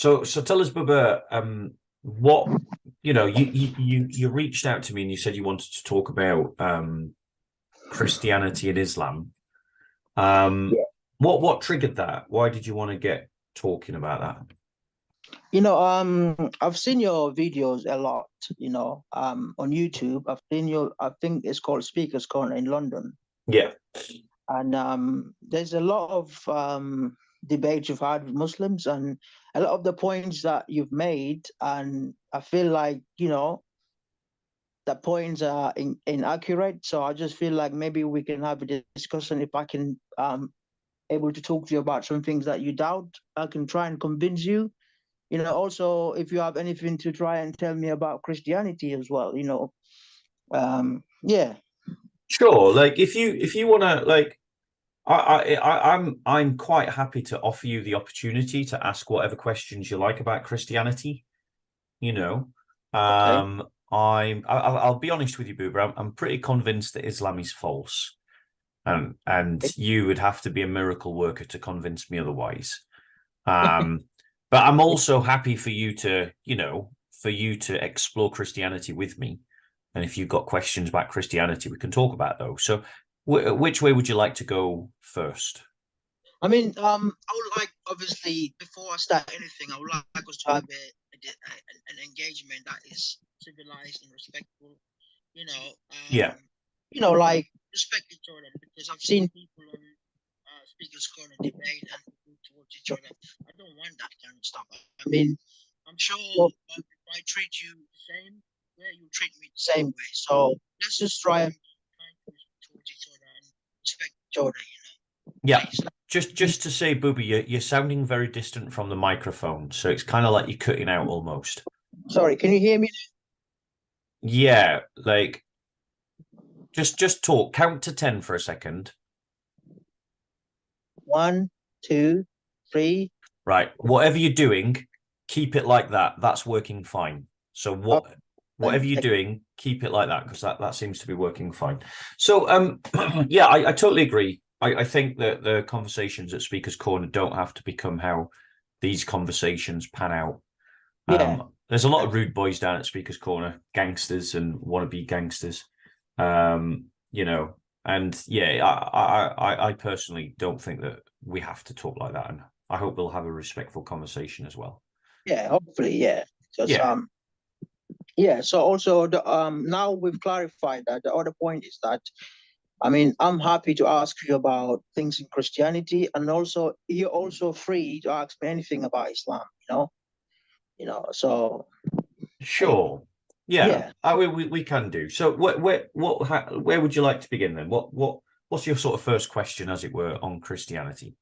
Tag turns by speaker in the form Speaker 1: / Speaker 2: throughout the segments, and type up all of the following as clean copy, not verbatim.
Speaker 1: So tell us, Bubba, what you reached out to me and you said you wanted to talk about Christianity and Islam.
Speaker 2: Yeah.
Speaker 1: What triggered that? Why did you want to get talking about that?
Speaker 2: I've seen your videos a lot, on YouTube. I think it's called Speakers Corner in London.
Speaker 1: Yeah,
Speaker 2: And there's a lot of debates you've had with Muslims and a lot of the points that you've made. And I feel like, the points are inaccurate. So I just feel like maybe we can have a discussion. If I can able to talk to you about some things that you doubt, I can try and convince you. Also, if you have anything to try and tell me about Christianity as well, yeah.
Speaker 1: sure. Like if you want to like I'm quite happy to offer you the opportunity to ask whatever questions you like about Christianity. You know,
Speaker 2: Okay.
Speaker 1: I'll be honest with you, Boober. I'm pretty convinced that Islam is false, and you would have to be a miracle worker to convince me otherwise. Um, but I'm also happy for you to, for you to explore Christianity with me. And if you've got questions about Christianity, we can talk about those. So, which way would you like to go first?
Speaker 2: I mean, I would like, obviously, before I start anything, I would like us to have an engagement that is civilized and respectful. You know,
Speaker 1: Yeah,
Speaker 2: like respect each other, because I've seen people on Speakers Corner debate and towards each other. I don't want that kind of stuff. I mean, I'm sure if I treat you the same way, you treat me the same way. So let's just try and be kind towards each other and respect each other.
Speaker 1: yeah.
Speaker 2: Please.
Speaker 1: Just to say, Booby, you're sounding very distant from the microphone, so it's kind of like you're cutting out almost.
Speaker 2: Sorry, can you hear me?
Speaker 1: Yeah, like just talk. Count to 10 for a second.
Speaker 2: 1, 2, 3.
Speaker 1: Right. Whatever you're doing, keep it like that. That's working fine. So whatever you're doing, keep it like that, because that seems to be working fine. So yeah, I totally agree. I think that the conversations at Speaker's Corner don't have to become how these conversations pan out.
Speaker 2: Yeah.
Speaker 1: There's a lot of rude boys down at Speaker's Corner, gangsters and wannabe gangsters. You know, and yeah, I personally don't think that we have to talk like that, and I hope we'll have a respectful conversation as well.
Speaker 2: Yeah, hopefully, yeah. Because
Speaker 1: Yeah,
Speaker 2: yeah, so also now we've clarified that the other point is that, I mean, I'm happy to ask you about things in Christianity, and also you're also free to ask me anything about Islam, so
Speaker 1: sure. Yeah,
Speaker 2: yeah.
Speaker 1: we can do. So where would you like to begin then? What's your sort of first question, as it were, on Christianity?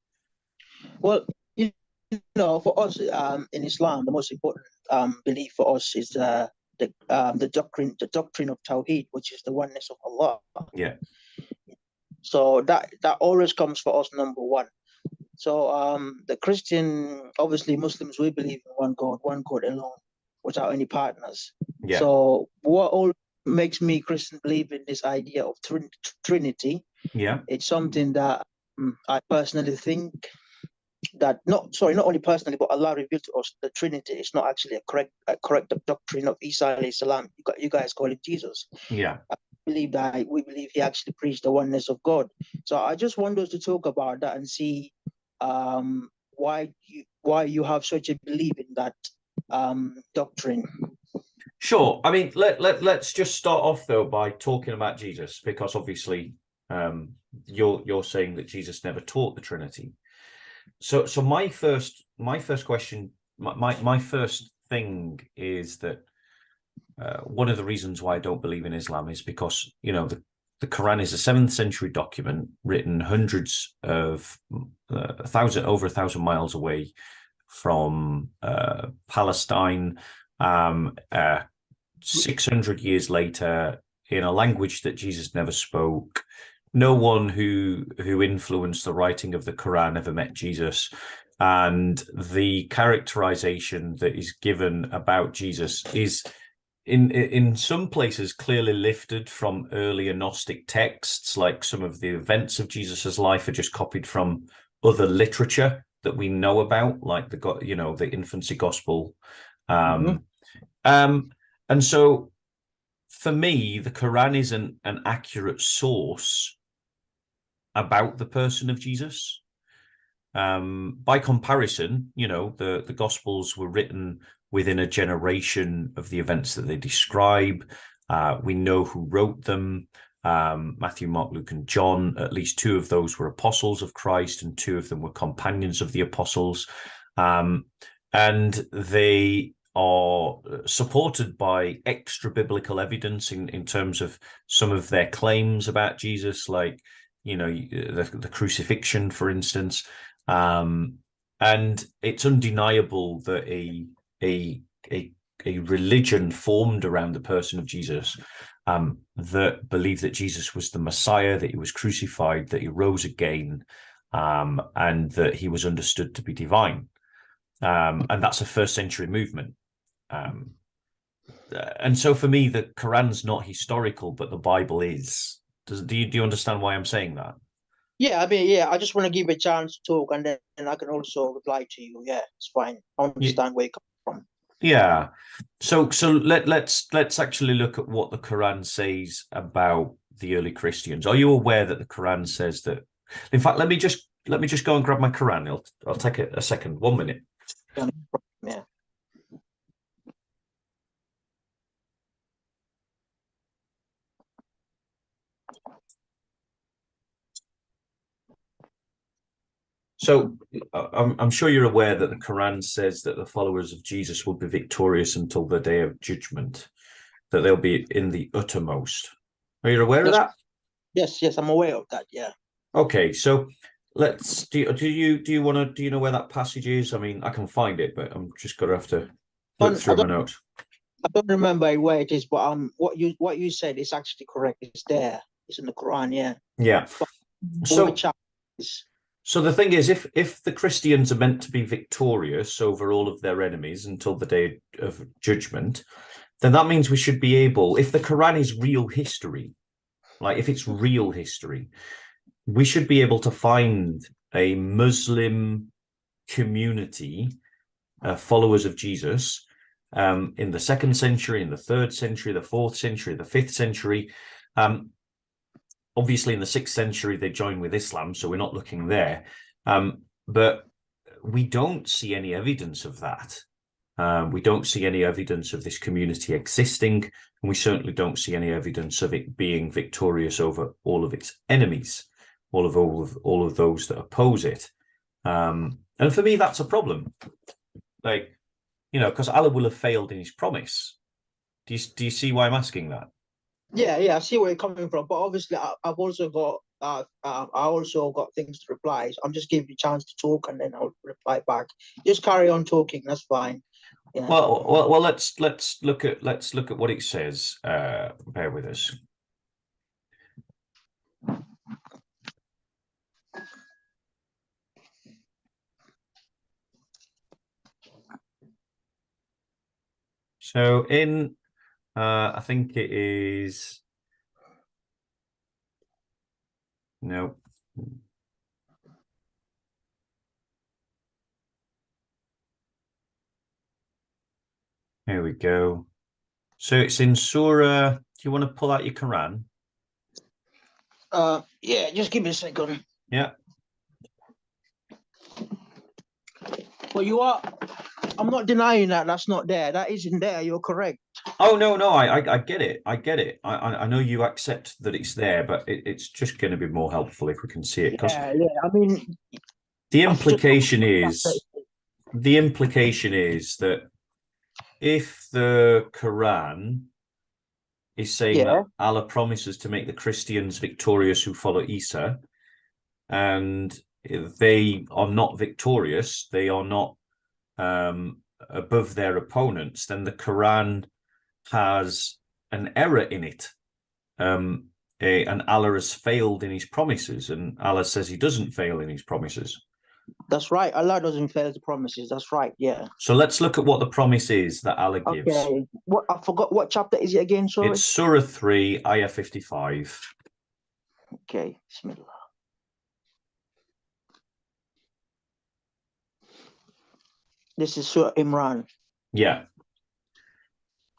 Speaker 2: Well, for us in Islam, the most important belief for us is the doctrine of Tawheed, which is the oneness of Allah.
Speaker 1: Yeah,
Speaker 2: So that always comes for us number one. So the Christian, obviously Muslims, we believe in one God alone, without any partners.
Speaker 1: yeah,
Speaker 2: So what all makes me Christian believe in this idea of Trinity?
Speaker 1: yeah,
Speaker 2: It's something that I personally think that not only personally, but Allah revealed to us the Trinity is not actually a correct doctrine of Isa alayhi salam. You guys call it Jesus.
Speaker 1: yeah.
Speaker 2: We believe he actually preached the oneness of God. So I just want us to talk about that and see why you have such a belief in that doctrine.
Speaker 1: Sure. I mean, let's just start off though by talking about Jesus, because obviously you're saying that Jesus never taught the Trinity. So my first question, my first thing is that one of the reasons why I don't believe in Islam is because the Quran is a 7th century document written hundreds of over 1,000 miles away from Palestine. 600 years later, in a language that Jesus never spoke. No one who influenced the writing of the Quran ever met Jesus, and the characterization that is given about Jesus is in some places clearly lifted from earlier Gnostic texts. Like some of the events of Jesus's life are just copied from other literature that we know about, like the infancy gospel.
Speaker 2: Mhm.
Speaker 1: And so for me, the Quran isn't an accurate source about the person of Jesus. By comparison, the Gospels were written within a generation of the events that they describe. We know who wrote them. Matthew, Mark, Luke, and John. At least two of those were apostles of Christ, and two of them were companions of the apostles. And they are supported by extra biblical evidence in terms of some of their claims about Jesus, like the crucifixion, for instance. And it's undeniable that a religion formed around the person of Jesus, that believed that Jesus was the Messiah, that he was crucified, that he rose again, and that he was understood to be divine. And that's a first century movement. And so for me, the Quran's not historical, but the Bible is. Do you understand why I'm saying that?
Speaker 2: Yeah, I mean, yeah, I just want to give a chance to talk, and then I can also reply to you. Yeah, it's fine. I understand where you come from.
Speaker 1: Yeah. So let's actually look at what the Quran says about the early Christians. Are you aware that the Quran says that? In fact, let me just go and grab my Quran. I'll take a second, 1 minute.
Speaker 2: Yeah.
Speaker 1: So I'm sure you're aware that the Quran says that the followers of Jesus will be victorious until the day of judgment, that they'll be in the uttermost. Are you aware of that?
Speaker 2: Yes, I'm aware of that. Yeah.
Speaker 1: Okay, so let's do you know where that passage is? I mean, I can find it, but I'm just gonna have to look through my notes.
Speaker 2: I don't remember where it is, but what you said is actually correct. It's there. It's in the Quran. Yeah.
Speaker 1: Yeah.
Speaker 2: But
Speaker 1: So
Speaker 2: which is
Speaker 1: So the thing is, if the Christians are meant to be victorious over all of their enemies until the day of judgment, then that means we should be able, if the Quran is real history, like if it's real history, we should be able to find a Muslim community, followers of Jesus, in the 2nd century, in the 3rd century, the 4th century, the 5th century. Obviously, in the 6th century, they joined with Islam, so we're not looking there. But we don't see any evidence of that. We don't see any evidence of this community existing, and we certainly don't see any evidence of it being victorious over all of its enemies, all of those that oppose it. And for me, that's a problem. Like, because Allah will have failed in his promise. Do you see why I'm asking that?
Speaker 2: Yeah, I see where you're coming from, but obviously, I've also got things to reply. So I'm just giving you a chance to talk, and then I'll reply back. Just carry on talking. That's fine. Yeah.
Speaker 1: Well. Let's look at what it says. Bear with us. So in, I think it is. No. Here we go. So it's in Surah. Do you want to pull out your Quran?
Speaker 2: Yeah, just give me a second.
Speaker 1: Yeah.
Speaker 2: Well, I'm not denying that that's not there. That isn't there. You're correct.
Speaker 1: Oh no, I get it. I get it. I know you accept that it's there, but it's just going to be more helpful if we can see it, because
Speaker 2: Yeah. I mean,
Speaker 1: the implication is that if the Quran is saying that Allah promises to make the Christians victorious who follow Isa, and they are not victorious, they are not above their opponents, then the Quran has an error in it. And Allah has failed in his promises, and Allah says he doesn't fail in his promises.
Speaker 2: That's right. Allah doesn't fail the promises. That's right. Yeah.
Speaker 1: So let's look at what the promise is that Allah gives.
Speaker 2: Okay. What, I forgot what chapter is it again? Sorry.
Speaker 1: It's Surah 3, Ayah 55.
Speaker 2: Okay. Bismillah. This is Surah Imran.
Speaker 1: Yeah.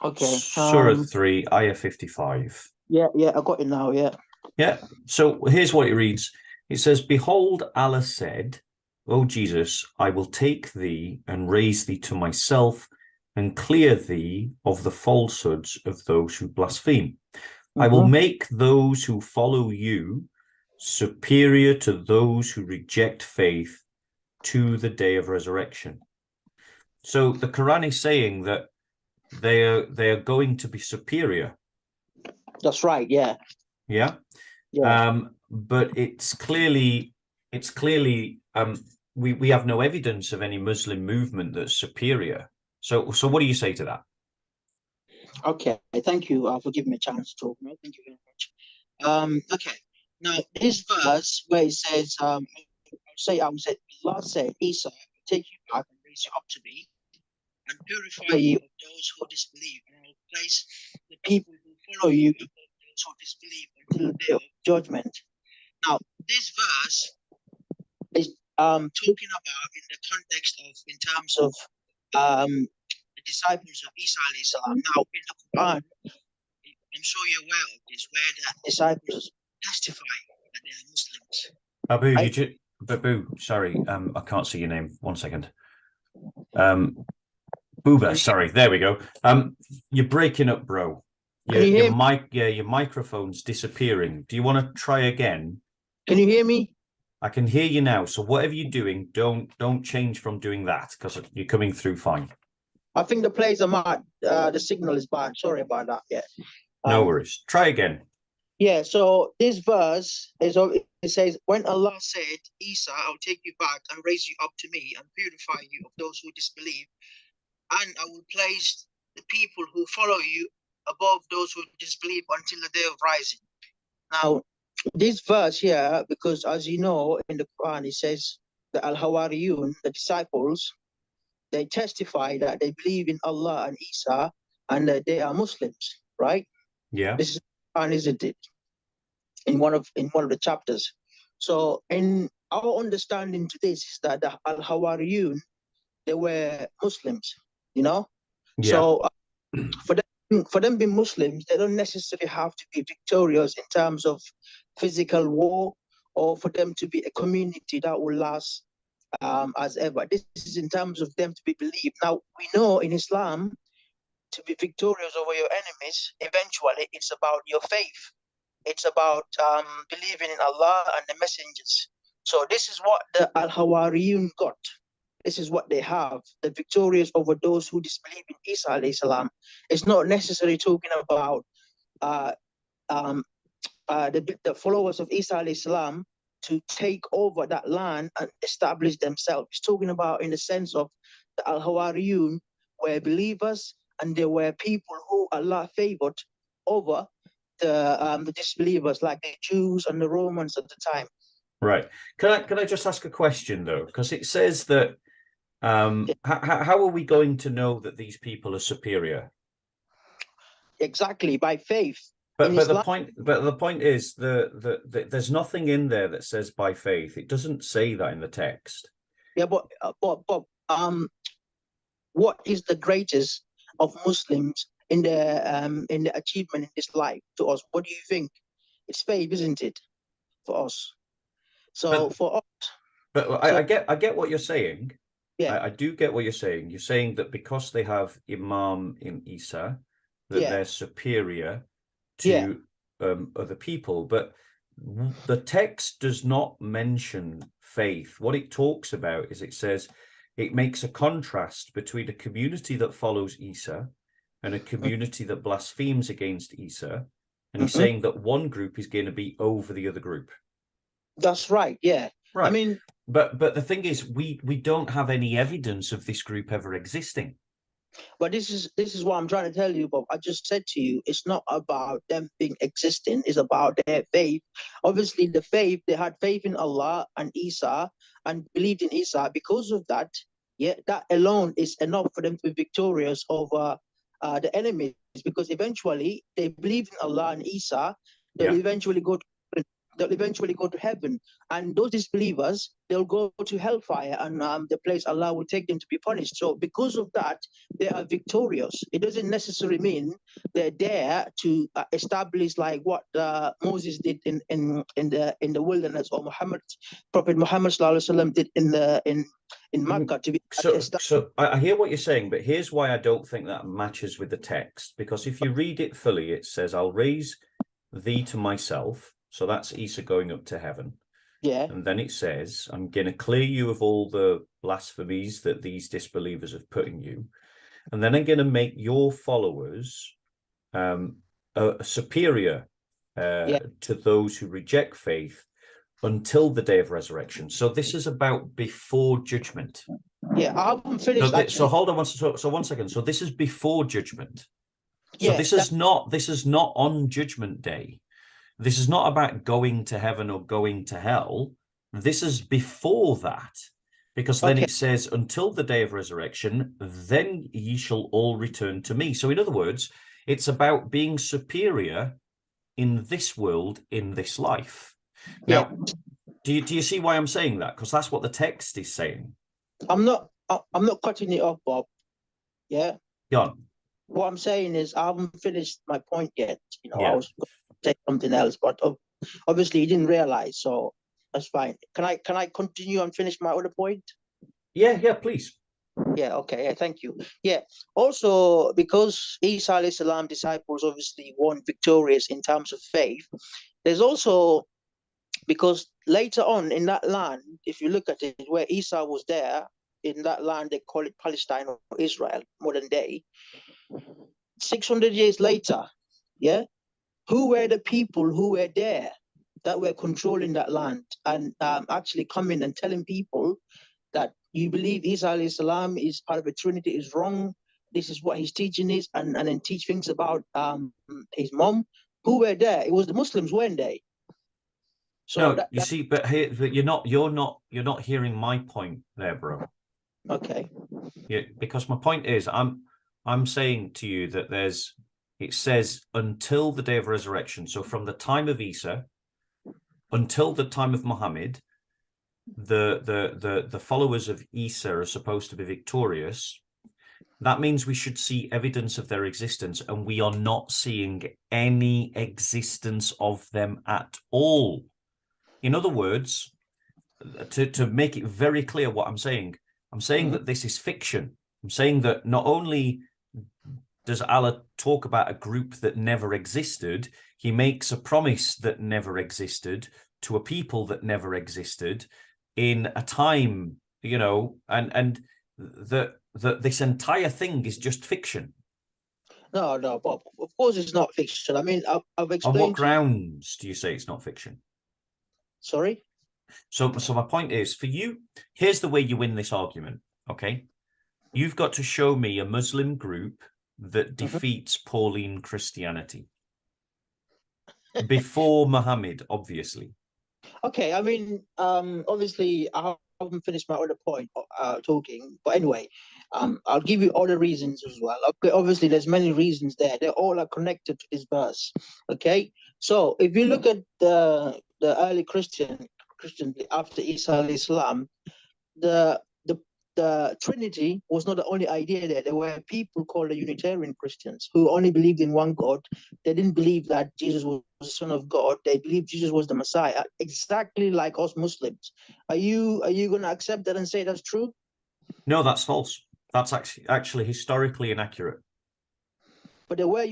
Speaker 2: Okay.
Speaker 1: Surah 3, Ayah 55.
Speaker 2: Yeah, I got it now, yeah.
Speaker 1: Yeah. So here's what it reads. It says, "Behold, Allah said, O Jesus, I will take thee and raise thee to myself and clear thee of the falsehoods of those who blaspheme. I will make those who follow you superior to those who reject faith to the day of resurrection." So the Quran is saying that they are going to be superior.
Speaker 2: That's right, yeah.
Speaker 1: Yeah. But it's clearly we have no evidence of any Muslim movement that's superior. So what do you say to that?
Speaker 2: Okay, thank you for giving me a chance to talk. No, thank you very much. Okay, now this verse where it says, Allah said, Isa, I will take you back and raise you up to me and purify you of those who disbelieve, and I will place the people who follow you above those who disbelieve until the day of judgment. Now, this verse is talking about in the context of, in terms of the disciples of Isa alayhi salam. Now, in the Quran, I'm sure you're aware of this, where the disciples testify that they are Muslims.
Speaker 1: Babu, Babu, sorry, I can't see your name. 1 second. Booba, sorry, there we go. You're breaking up, bro. Your microphone's disappearing. Do you want to try again?
Speaker 2: Can you hear me?
Speaker 1: I can hear you now. So whatever you're doing, don't change from doing that, because you're coming through fine.
Speaker 2: I think the place I'm at, the signal is bad. Sorry about that. Yeah.
Speaker 1: No worries. Try again. Yeah.
Speaker 2: So this verse it says, when Allah said, Isa, I'll take you back and raise you up to me and purify you of those who disbelieve, and I will place the people who follow you above those who disbelieve until the day of rising. Now, this verse here, because as you know, in the Quran, it says the Al-Hawariyun, the disciples, they testify that they believe in Allah and Isa and that they are Muslims, right?
Speaker 1: Yeah.
Speaker 2: This is Quran, isn't it? In one of the chapters. So in our understanding to this is that the Al-Hawariyun, they were Muslims, you know?
Speaker 1: Yeah.
Speaker 2: So for them being Muslims, they don't necessarily have to be victorious in terms of physical war, or for them to be a community that will last as ever. This is in terms of them to be believed. Now, we know in Islam, to be victorious over your enemies, eventually it's about your faith. It's about believing in Allah and the messengers. So this is what the Al-Hawariyun got. This is what they have. The victorious over those who disbelieve in Isa alayhi salam. It's not necessarily talking about the followers of Isa alayhi salam to take over that land and establish themselves. It's talking about in the sense of the Al-Hawariyun were believers, and they were people who Allah favored over the disbelievers, like the Jews and the Romans at the time.
Speaker 1: Right. Can I just ask a question though? Because it says that how are we going to know that these people are superior?
Speaker 2: Exactly, by faith.
Speaker 1: But the point is there's nothing in there that says by faith. It doesn't say that in the text.
Speaker 2: Yeah, but what is the greatest of Muslims in the achievement in this life to us? What do you think? It's faith, isn't it, for us? So for us.
Speaker 1: But I get what you're saying.
Speaker 2: Yeah,
Speaker 1: I do get what you're saying. You're saying that because they have Imam in Isa, that they're superior to other people. But the text does not mention faith. What it talks about is, it says it makes a contrast between a community that follows Isa and a community that blasphemes against Isa. And he's saying that one group is going to be over the other group.
Speaker 2: That's right. Yeah.
Speaker 1: Right.
Speaker 2: I mean,
Speaker 1: but the thing is, we don't have any evidence of this group ever existing.
Speaker 2: But this is what I'm trying to tell you, Bob. I just said to you, it's not about them being existing, it's about their faith. Obviously, the faith, they had faith in Allah and Isa and believed in Isa. Because of that, that alone is enough for them to be victorious over the enemies, because eventually they believe in Allah and Isa, they'll eventually go to they'll eventually go to heaven. And those disbelievers, they'll go to hellfire, and the place Allah will take them to be punished. So because of that, they are victorious. It doesn't necessarily mean they're there to establish like what Moses did in the wilderness, or Prophet Muhammad sallallahu alaihi wasallam did in Makkah to be
Speaker 1: so I hear what you're saying, but here's why I don't think that matches with the text. Because if you read it fully, it says, "I'll raise thee to myself." So that's Isa going up to heaven.
Speaker 2: Yeah.
Speaker 1: And then it says, "I'm going to clear you of all the blasphemies that these disbelievers have put in you. And then I'm going to make your followers superior to those who reject faith until the day of resurrection." So this is about before judgment.
Speaker 2: Yeah, I haven't finished.
Speaker 1: So hold on. So 1 second. So this is before judgment. So
Speaker 2: Yeah,
Speaker 1: this is not on Judgment Day. This is not about going to heaven or going to hell. This is before that, because then it says, "Until the day of resurrection, then ye shall all return to me." So in other words, it's about being superior in this world, in this life. Now, do you see why I'm saying that? Because that's what the text is saying.
Speaker 2: I'm not cutting it off, Bob. Yeah.
Speaker 1: Go on.
Speaker 2: What I'm saying is I haven't finished my point yet.
Speaker 1: Yeah.
Speaker 2: I was going to say something else, but obviously you didn't realize, so that's fine. Can I continue and finish my other point?
Speaker 1: Yeah, please.
Speaker 2: Yeah, okay, yeah, thank you. Yeah. Also, because Isa alayhi salam disciples obviously won victorious in terms of faith, there's also, because later on in that land, if you look at it, where Isa was there, in that land, they call it Palestine or Israel, modern day. 600 years later, yeah, who were the people who were there that were controlling that land and actually coming and telling people that you believe Isa alayhi salam is part of a Trinity is wrong. This is what his teaching is, and then teach things about his mom. Who were there? It was the Muslims, weren't they?
Speaker 1: So no, you see, but you're not hearing my point there, bro.
Speaker 2: Okay.
Speaker 1: Yeah, because my point is, I'm saying to you that it says until the day of resurrection. So from the time of Isa until the time of Muhammad, the followers of Isa are supposed to be victorious. That means we should see evidence of their existence, and we are not seeing any existence of them at all. In other words, to make it very clear what I'm saying that this is fiction. I'm saying that not only does Allah talk about a group that never existed, he makes a promise that never existed to a people that never existed in a time, and that this entire thing is just fiction.
Speaker 2: No, Bob, of course it's not fiction. I mean, I've explained.
Speaker 1: On what grounds do you say it's not fiction?
Speaker 2: Sorry?
Speaker 1: So my point is, for you, here's the way you win this argument, okay? You've got to show me a Muslim group that defeats Pauline Christianity before Muhammad, obviously.
Speaker 2: Okay, I mean, obviously, I haven't finished my other point talking, but anyway, I'll give you other reasons as well. Okay, obviously, there's many reasons there. They all are connected to this verse. Okay, so if you look at the early Christians after Isa alayhi salam, the Trinity was not the only idea there. There were people called the Unitarian Christians who only believed in one God. They didn't believe that Jesus was the Son of God. They believed Jesus was the Messiah, exactly like us Muslims. Are you going to accept that and say that's true?
Speaker 1: No, that's false. That's actually historically inaccurate.
Speaker 2: But there were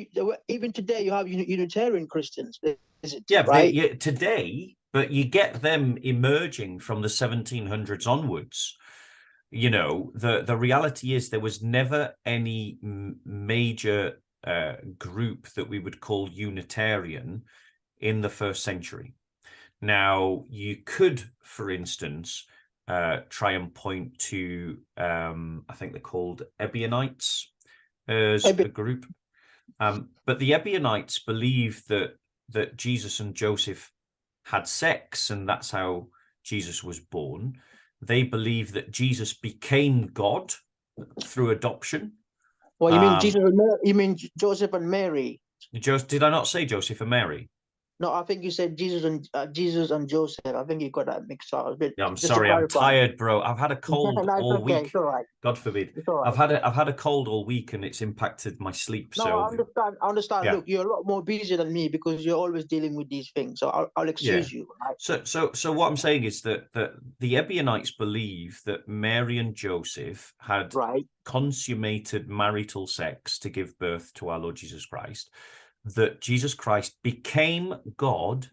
Speaker 2: even today you have Unitarian Christians. Is it?
Speaker 1: Yeah,
Speaker 2: right?
Speaker 1: Today, but you get them emerging from the 1700s onwards. The reality is there was never any major group that we would call Unitarian in the first century. Now, you could, for instance, try and point to, I think they're called Ebionites as a group. But the Ebionites believe that Jesus and Joseph had sex, and that's how Jesus was born. They believe that Jesus became God through adoption.
Speaker 2: Well, you mean Jesus? You mean Joseph and Mary?
Speaker 1: Did I not say Joseph and Mary?
Speaker 2: No, I think you said Jesus and Joseph. I think you got that mixed up a bit.
Speaker 1: Yeah, I'm
Speaker 2: Just to
Speaker 1: sorry, I'm
Speaker 2: clarify.
Speaker 1: tired, bro. I've had a cold
Speaker 2: No, it's
Speaker 1: all
Speaker 2: okay.
Speaker 1: week.
Speaker 2: It's all right.
Speaker 1: God forbid.
Speaker 2: It's all
Speaker 1: I've
Speaker 2: right.
Speaker 1: had a cold all week and it's impacted my sleep.
Speaker 2: No, I
Speaker 1: So
Speaker 2: understand. I understand.
Speaker 1: yeah,
Speaker 2: Look, you're a lot more busy than me because you're always dealing with these things. So I'll
Speaker 1: yeah.
Speaker 2: excuse you. Right?
Speaker 1: So what I'm saying is that the Ebionites believe that Mary and Joseph had
Speaker 2: Right.
Speaker 1: consummated marital sex to give birth to our Lord Jesus Christ, that Jesus Christ became God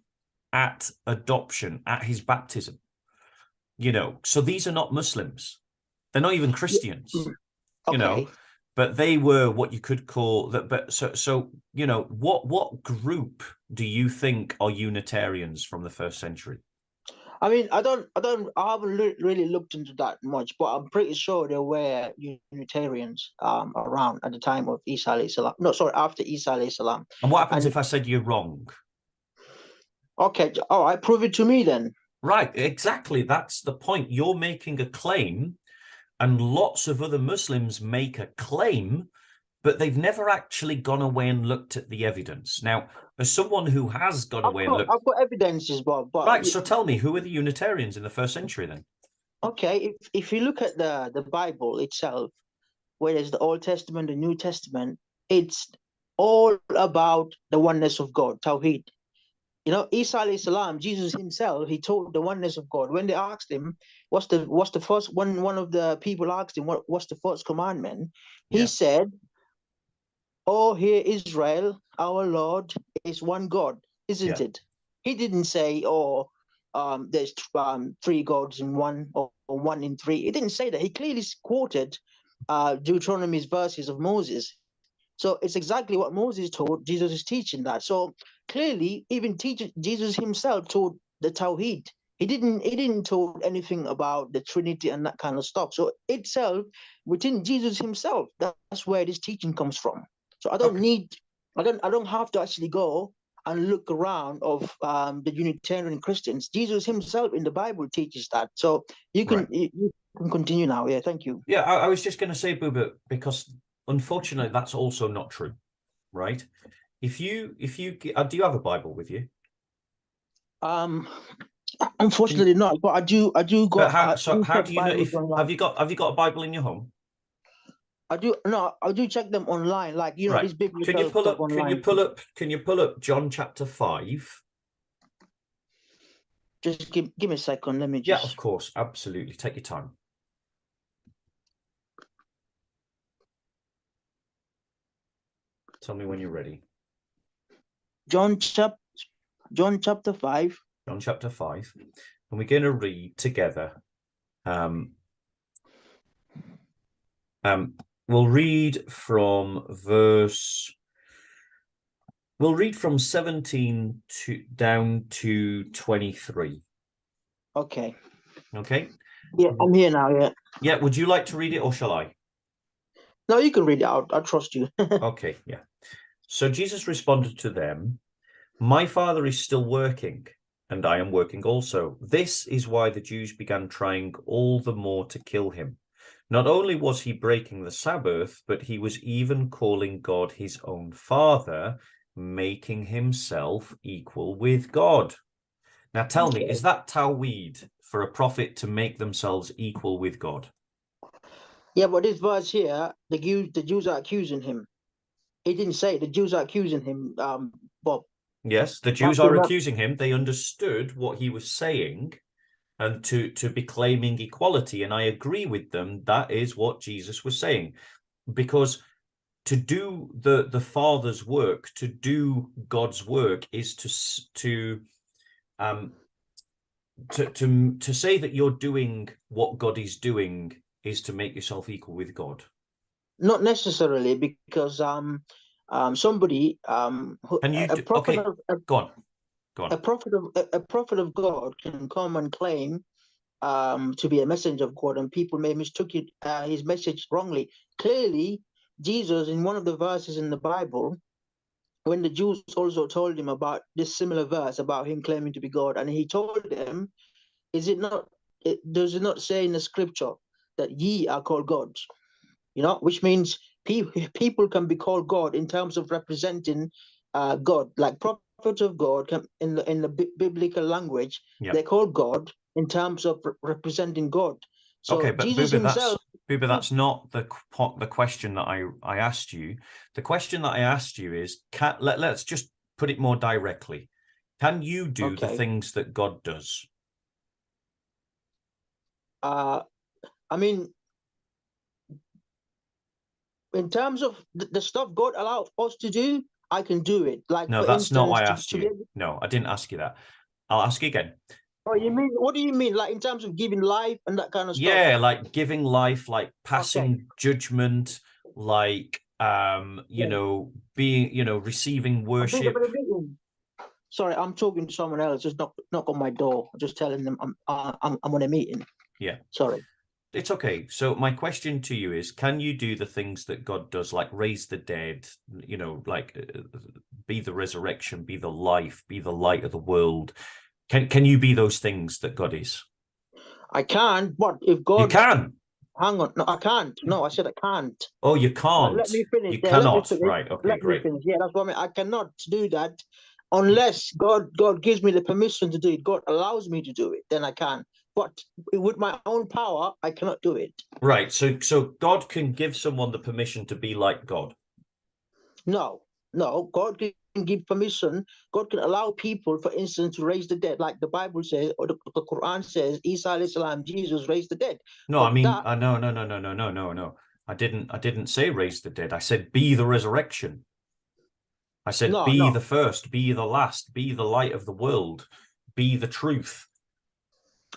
Speaker 1: at adoption, at his baptism. You know, so these are not Muslims. They're not even Christians,
Speaker 2: Mm,
Speaker 1: you know,
Speaker 2: okay.
Speaker 1: but they were what you could call that. But so you know, what group do you think are Unitarians from the first century?
Speaker 2: I mean, I haven't really looked into that much, but I'm pretty sure there were Unitarians around at the time of Isa alayhi salam. No, sorry, after Isa alayhi salam.
Speaker 1: And what happens
Speaker 2: And
Speaker 1: if I said you're wrong?
Speaker 2: okay, all right, prove it to me then.
Speaker 1: Right, exactly. That's the point. You're making a claim, and lots of other Muslims make a claim, but they've never actually gone away and looked at the evidence. Now, as someone who has gone away and looked,
Speaker 2: I've got evidences, but
Speaker 1: right, so tell me, who are the Unitarians in the first century then?
Speaker 2: okay, if you look at the Bible itself, where there's the Old Testament, the New Testament, it's all about the oneness of God, Tawheed. You know, Isa alayhi salam, Jesus himself, he taught the oneness of God. When they asked him, what's the first one of the people asked him, what's the first commandment? He
Speaker 1: Yeah,
Speaker 2: said, "Oh, hear Israel, our Lord is one God," isn't
Speaker 1: yeah,
Speaker 2: it? He didn't say, "Oh, there's three gods in one or one in three." He didn't say that. He clearly quoted Deuteronomy's verses of Moses. So it's exactly what Moses taught. Jesus is teaching that. So clearly, even Jesus himself taught the Tawheed. He didn't taught anything about the Trinity and that kind of stuff. So itself, within Jesus himself, that's where this teaching comes from. So
Speaker 1: okay,
Speaker 2: I don't have to actually go and look around of the Unitarian Christians. Jesus himself in the Bible teaches that. So
Speaker 1: right.
Speaker 2: you can continue now. Yeah, thank you.
Speaker 1: Yeah, I was just going to say, Booba, because unfortunately that's also not true, right? If you do you have a Bible with you?
Speaker 2: Um,
Speaker 1: Can you,
Speaker 2: unfortunately not, but I do
Speaker 1: but
Speaker 2: got
Speaker 1: how
Speaker 2: I
Speaker 1: so
Speaker 2: do
Speaker 1: how
Speaker 2: check
Speaker 1: do you know
Speaker 2: Bibles
Speaker 1: if
Speaker 2: online.
Speaker 1: have you got a Bible in your home?
Speaker 2: I do check them online, like
Speaker 1: Right.
Speaker 2: this biblical stuff online.
Speaker 1: Can you pull up John chapter 5?
Speaker 2: Just give me a second. Let me
Speaker 1: Yeah, of
Speaker 2: just
Speaker 1: course, absolutely. Take your time. Tell me when you're ready.
Speaker 2: John chap John chapter 5.
Speaker 1: John chapter 5. And we're going to read together. Um, we'll read from verse. We'll read from 17 to down to 23.
Speaker 2: Okay.
Speaker 1: Okay.
Speaker 2: Yeah, I'm here now. Yeah.
Speaker 1: Yeah. Would you like to read it or shall I?
Speaker 2: No, you can read it out. I trust you.
Speaker 1: Okay. Yeah. So Jesus responded to them, "My Father is still working, and I am working also. This is why the Jews began trying all the more to kill him. Not only was he breaking the Sabbath, but he was even calling God his own Father, making himself equal with God." Now tell me, is that Tawheed for a prophet to make themselves equal with God?
Speaker 2: Yeah, but this verse here, the Jews are accusing him. He didn't say it. The Jews are accusing him. Bob.
Speaker 1: Yes, the Jews
Speaker 2: Matthew,
Speaker 1: are accusing him. They understood what he was saying and to be claiming equality. And I agree with them. That is what Jesus was saying. Because to do the Father's work, to do God's work, is to say that you're doing what God is doing is to make yourself equal with God.
Speaker 2: Not necessarily, because somebody
Speaker 1: Can you
Speaker 2: a prophet
Speaker 1: okay?
Speaker 2: of
Speaker 1: Go on, go on.
Speaker 2: a prophet of God can come and claim to be a messenger of God, and people may mistook his message wrongly. Clearly, Jesus, in one of the verses in the Bible, when the Jews also told him about this similar verse about him claiming to be God, and he told them, "Is it not? Does it not say in the scripture that ye are called gods?" Which means people can be called God in terms of representing God. Like prophets prophet of God in the biblical language,
Speaker 1: Yeah.
Speaker 2: they call God in terms of representing God. So
Speaker 1: Okay, but
Speaker 2: Jesus himself.
Speaker 1: That's not the question that I asked you. The question that I asked you is, let's just put it more directly. Can you do the things that God does?
Speaker 2: I mean, in terms of the stuff God allows us to do, I can do it. Like,
Speaker 1: no,
Speaker 2: for
Speaker 1: that's
Speaker 2: instance,
Speaker 1: not what I asked you. No, I didn't ask you that. I'll ask you again.
Speaker 2: Oh, you mean, what do you mean? Like in terms of giving life and that kind of stuff?
Speaker 1: Yeah, like giving life, like passing judgment, like you know, being, you know, receiving worship.
Speaker 2: Sorry, I'm talking to someone else. Just knock on my door. Just telling them I'm on a meeting.
Speaker 1: Yeah.
Speaker 2: Sorry.
Speaker 1: It's okay. So my question to you is, can you do the things that God does, like raise the dead, you know, like be the resurrection, be the life, be the light of the world? Can you be those things that God is?
Speaker 2: I can, but if God...
Speaker 1: You can.
Speaker 2: Hang on. No, I can't. No, I said I can't.
Speaker 1: Oh, you can't.
Speaker 2: Let me finish.
Speaker 1: You
Speaker 2: Yeah,
Speaker 1: cannot.
Speaker 2: let me finish.
Speaker 1: Right. Okay,
Speaker 2: let
Speaker 1: great.
Speaker 2: Me finish. Yeah, that's what I mean. I cannot do that unless God gives me the permission to do it. God allows me to do it, then I can. But with my own power, I cannot do it.
Speaker 1: Right. So God can give someone the permission to be like God.
Speaker 2: No, God can give permission. God can allow people, for instance, to raise the dead, like the Bible says, or the Quran says, Isa alayhi salam, Jesus raised the dead.
Speaker 1: No, but I mean, no. I didn't say raise the dead. I said be the resurrection. I said be the first, be the last, be the light of the world, be the truth.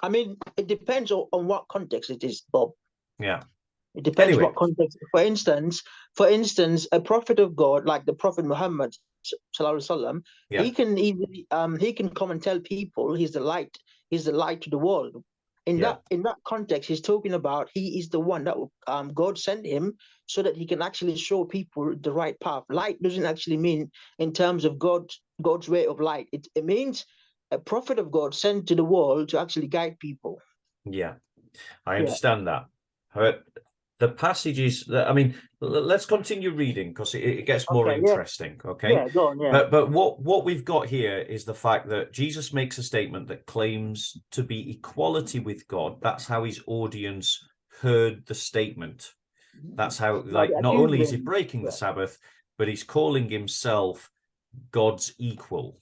Speaker 2: I mean, it depends on what context it is, Bob.
Speaker 1: Yeah.
Speaker 2: It depends what context. For instance, a prophet of God, like the Prophet Muhammad, he can easily he can come and tell people he's the light to the world. In that context, he's talking about he is the one that God sent him so that he can actually show people the right path. Light doesn't actually mean in terms of God's way of light. It means a prophet of God sent to the world to actually guide people.
Speaker 1: Yeah, I understand that. The passages that, I mean, let's continue reading because it gets more interesting. Okay.
Speaker 2: Yeah, go on, yeah.
Speaker 1: But what we've got here is the fact that Jesus makes a statement that claims to be equality with God. That's how his audience heard the statement. That's how, like, not only is he breaking the Sabbath, but he's calling himself God's equal.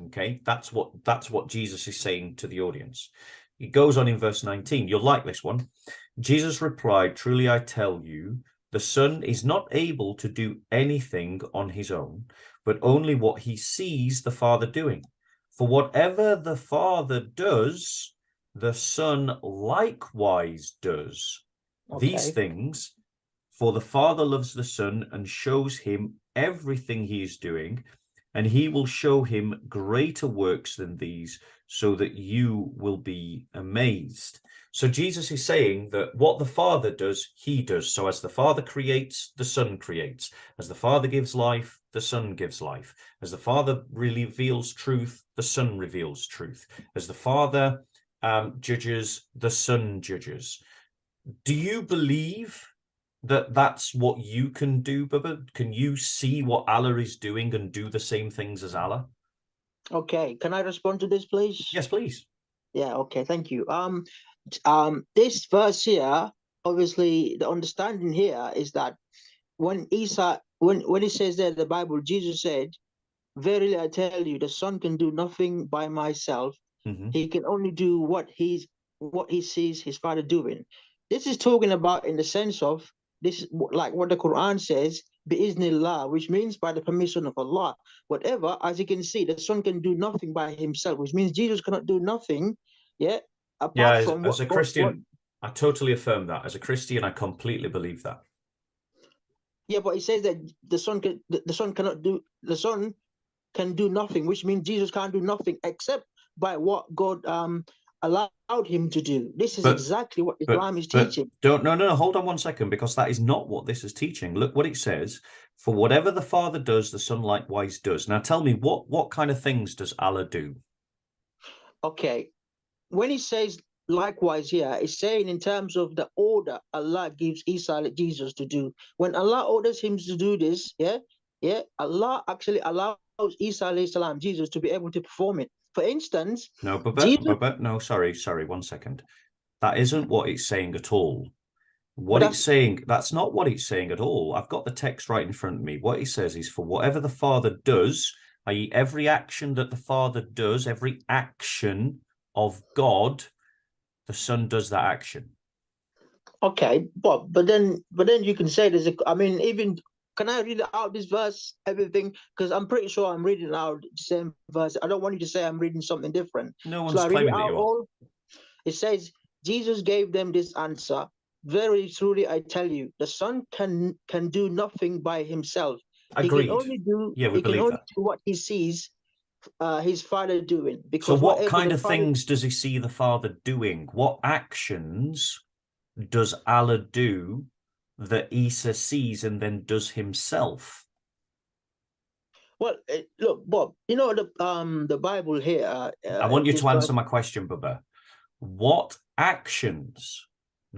Speaker 1: Okay, that's what Jesus is saying to the audience. He goes on in verse 19. You'll like this one. Jesus replied, "Truly I tell you, the Son is not able to do anything on his own, but only what he sees the Father doing. For whatever the Father does, the Son likewise does. These things, for the Father loves the Son and shows him everything he is doing, and he will show him greater works than these, so that you will be amazed." So Jesus is saying that what the Father does, he does. So as the Father creates, the Son creates. As the Father gives life, the Son gives life. As the Father reveals truth, the Son reveals truth. As the Father judges, the Son judges. Do you believe that that's what you can do, Bubba? Can you see what Allah is doing and do the same things as Allah?
Speaker 2: Okay, can I respond to this, please?
Speaker 1: Yes, please.
Speaker 2: Yeah, okay, thank you. This verse here, obviously, the understanding here is that when Isa, when he says there in the Bible, Jesus said, "Verily I tell you, the Son can do nothing by myself. He can only do what he sees his Father doing." This is talking about in the sense of this, like what the Quran says, bi'iznillah, which means by the permission of Allah. Whatever, as you can see, the Son can do nothing by himself, which means Jesus cannot do nothing. Yeah. Apart from
Speaker 1: as a Christian, I totally affirm that. As a Christian, I completely believe that.
Speaker 2: Yeah, but he says that the Son can do nothing, which means Jesus can't do nothing except by what God allowed him to do. This is exactly what Islam is teaching.
Speaker 1: No, hold on 1 second, because that is not what this is teaching. Look what it says. For whatever the Father does, the Son likewise does. Now tell me, what kind of things does Allah do? Okay.
Speaker 2: When he says likewise here, it's saying in terms of the order Allah gives Isa, Jesus, to do. When Allah orders him to do this, Allah actually allows Isa alayhi salam, Jesus, to be able to perform it. For instance,
Speaker 1: No,
Speaker 2: Jesus.
Speaker 1: but no, sorry, 1 second. That isn't what it's saying at all. What
Speaker 2: But
Speaker 1: it's saying, that's not what it's saying at all. I've got the text right in front of me. What it says is, for whatever the Father does, i.e., every action that the Father does, every action of God, the Son does that action.
Speaker 2: Okay, but then you can say there's a. I mean, even can I read out this verse? Everything, because I'm pretty sure I'm reading out the same verse. I don't want you to say I'm reading something different.
Speaker 1: No
Speaker 2: So
Speaker 1: one's
Speaker 2: I read it
Speaker 1: claiming that
Speaker 2: out
Speaker 1: you are.
Speaker 2: all. It says, Jesus gave them this answer. Very truly, I tell you, the Son can do nothing by himself. He can
Speaker 1: Agreed.
Speaker 2: only do.
Speaker 1: Yeah, we
Speaker 2: He can
Speaker 1: believe
Speaker 2: only
Speaker 1: that.
Speaker 2: do what he sees his Father doing.
Speaker 1: So
Speaker 2: Because
Speaker 1: what
Speaker 2: whatever
Speaker 1: kind
Speaker 2: the
Speaker 1: of
Speaker 2: Father.
Speaker 1: things does he see the Father doing? What actions does Allah do that Isa sees and then does himself?
Speaker 2: Well, look, Bob. You know the Bible here.
Speaker 1: I want you
Speaker 2: This
Speaker 1: to answer
Speaker 2: Bible.
Speaker 1: my question, Bubba. What actions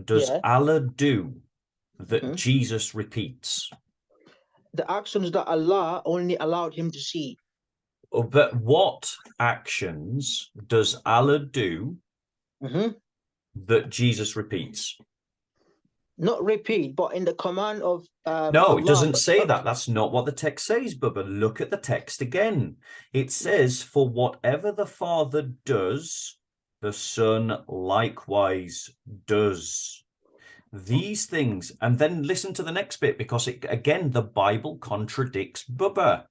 Speaker 1: does
Speaker 2: Yeah.
Speaker 1: Allah do that
Speaker 2: Mhm.
Speaker 1: Jesus repeats?
Speaker 2: The actions that Allah only allowed him to see.
Speaker 1: But what actions does Allah do
Speaker 2: Mhm.
Speaker 1: that Jesus repeats?
Speaker 2: Not repeat, but in the command of
Speaker 1: No, it
Speaker 2: Allah.
Speaker 1: doesn't say that. That's not what the text says, Bubba. Look at the text again. It says, for whatever the Father does, the Son likewise does. These things, and then listen to the next bit, because again, the Bible contradicts Bubba.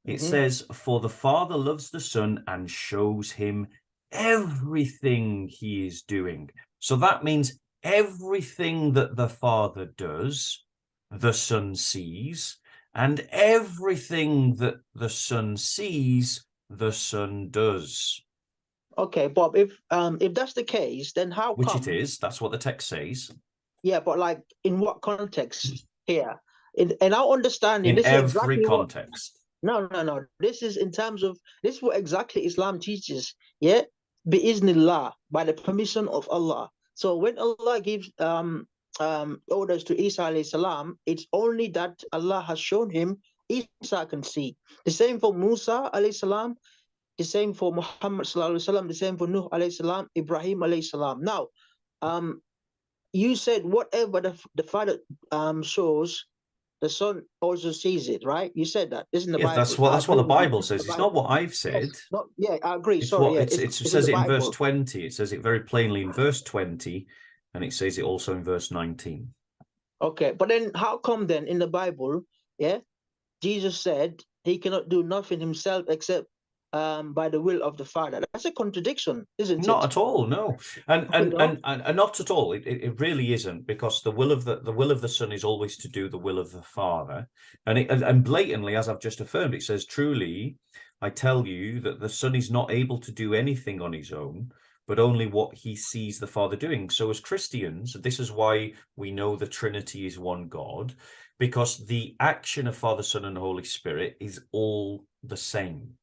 Speaker 1: It says, for the Father loves the Son and shows him everything he is doing. So that means everything that the Father does, the Son sees, and everything that the Son sees, the Son does.
Speaker 2: Okay, Bob. If that's the case, then how
Speaker 1: Which
Speaker 2: come?
Speaker 1: it is. That's what the text says.
Speaker 2: Yeah, but like in what context here? In our understanding,
Speaker 1: In
Speaker 2: this is
Speaker 1: every
Speaker 2: exactly what.
Speaker 1: context.
Speaker 2: No. This is in terms of this is what exactly Islam teaches. Yeah, biiznillah, by the permission of Allah. So when Allah gives orders to Isa alayhi salam, it's only that Allah has shown him Isa can see. The same for Musa alayhi salam, the same for Muhammad sallallahu alaihi wasallam, the same for Nuh alayhi salam, Ibrahim alayhi salam. Now, you said whatever the Father shows, the Son also sees it, right? You said that. This is in the
Speaker 1: Yes,
Speaker 2: Bible. I
Speaker 1: that's what
Speaker 2: agree
Speaker 1: the
Speaker 2: with you.
Speaker 1: Bible
Speaker 2: It's in
Speaker 1: says.
Speaker 2: the
Speaker 1: It's not
Speaker 2: Bible.
Speaker 1: what I've
Speaker 2: Yes.
Speaker 1: said.
Speaker 2: Not yeah, I agree.
Speaker 1: It's
Speaker 2: Sorry,
Speaker 1: what
Speaker 2: yeah.
Speaker 1: it
Speaker 2: It's in
Speaker 1: says
Speaker 2: the
Speaker 1: it in verse
Speaker 2: Bible.
Speaker 1: 20. It says it very plainly in verse 20, and it says it also in verse 19.
Speaker 2: Okay, but then how come then in the Bible, yeah, Jesus said he cannot do nothing himself except by the will of the Father. That's a contradiction, isn't
Speaker 1: Not
Speaker 2: it?
Speaker 1: at all, no, and
Speaker 2: You
Speaker 1: and
Speaker 2: know?
Speaker 1: and, and not at all. It really isn't, because the will of the Son is always to do the will of the Father, and blatantly, as I've just affirmed, it says, "Truly, I tell you that the Son is not able to do anything on his own, but only what he sees the Father doing." So, as Christians, this is why we know the Trinity is one God, because the action of Father, Son, and Holy Spirit is all the same.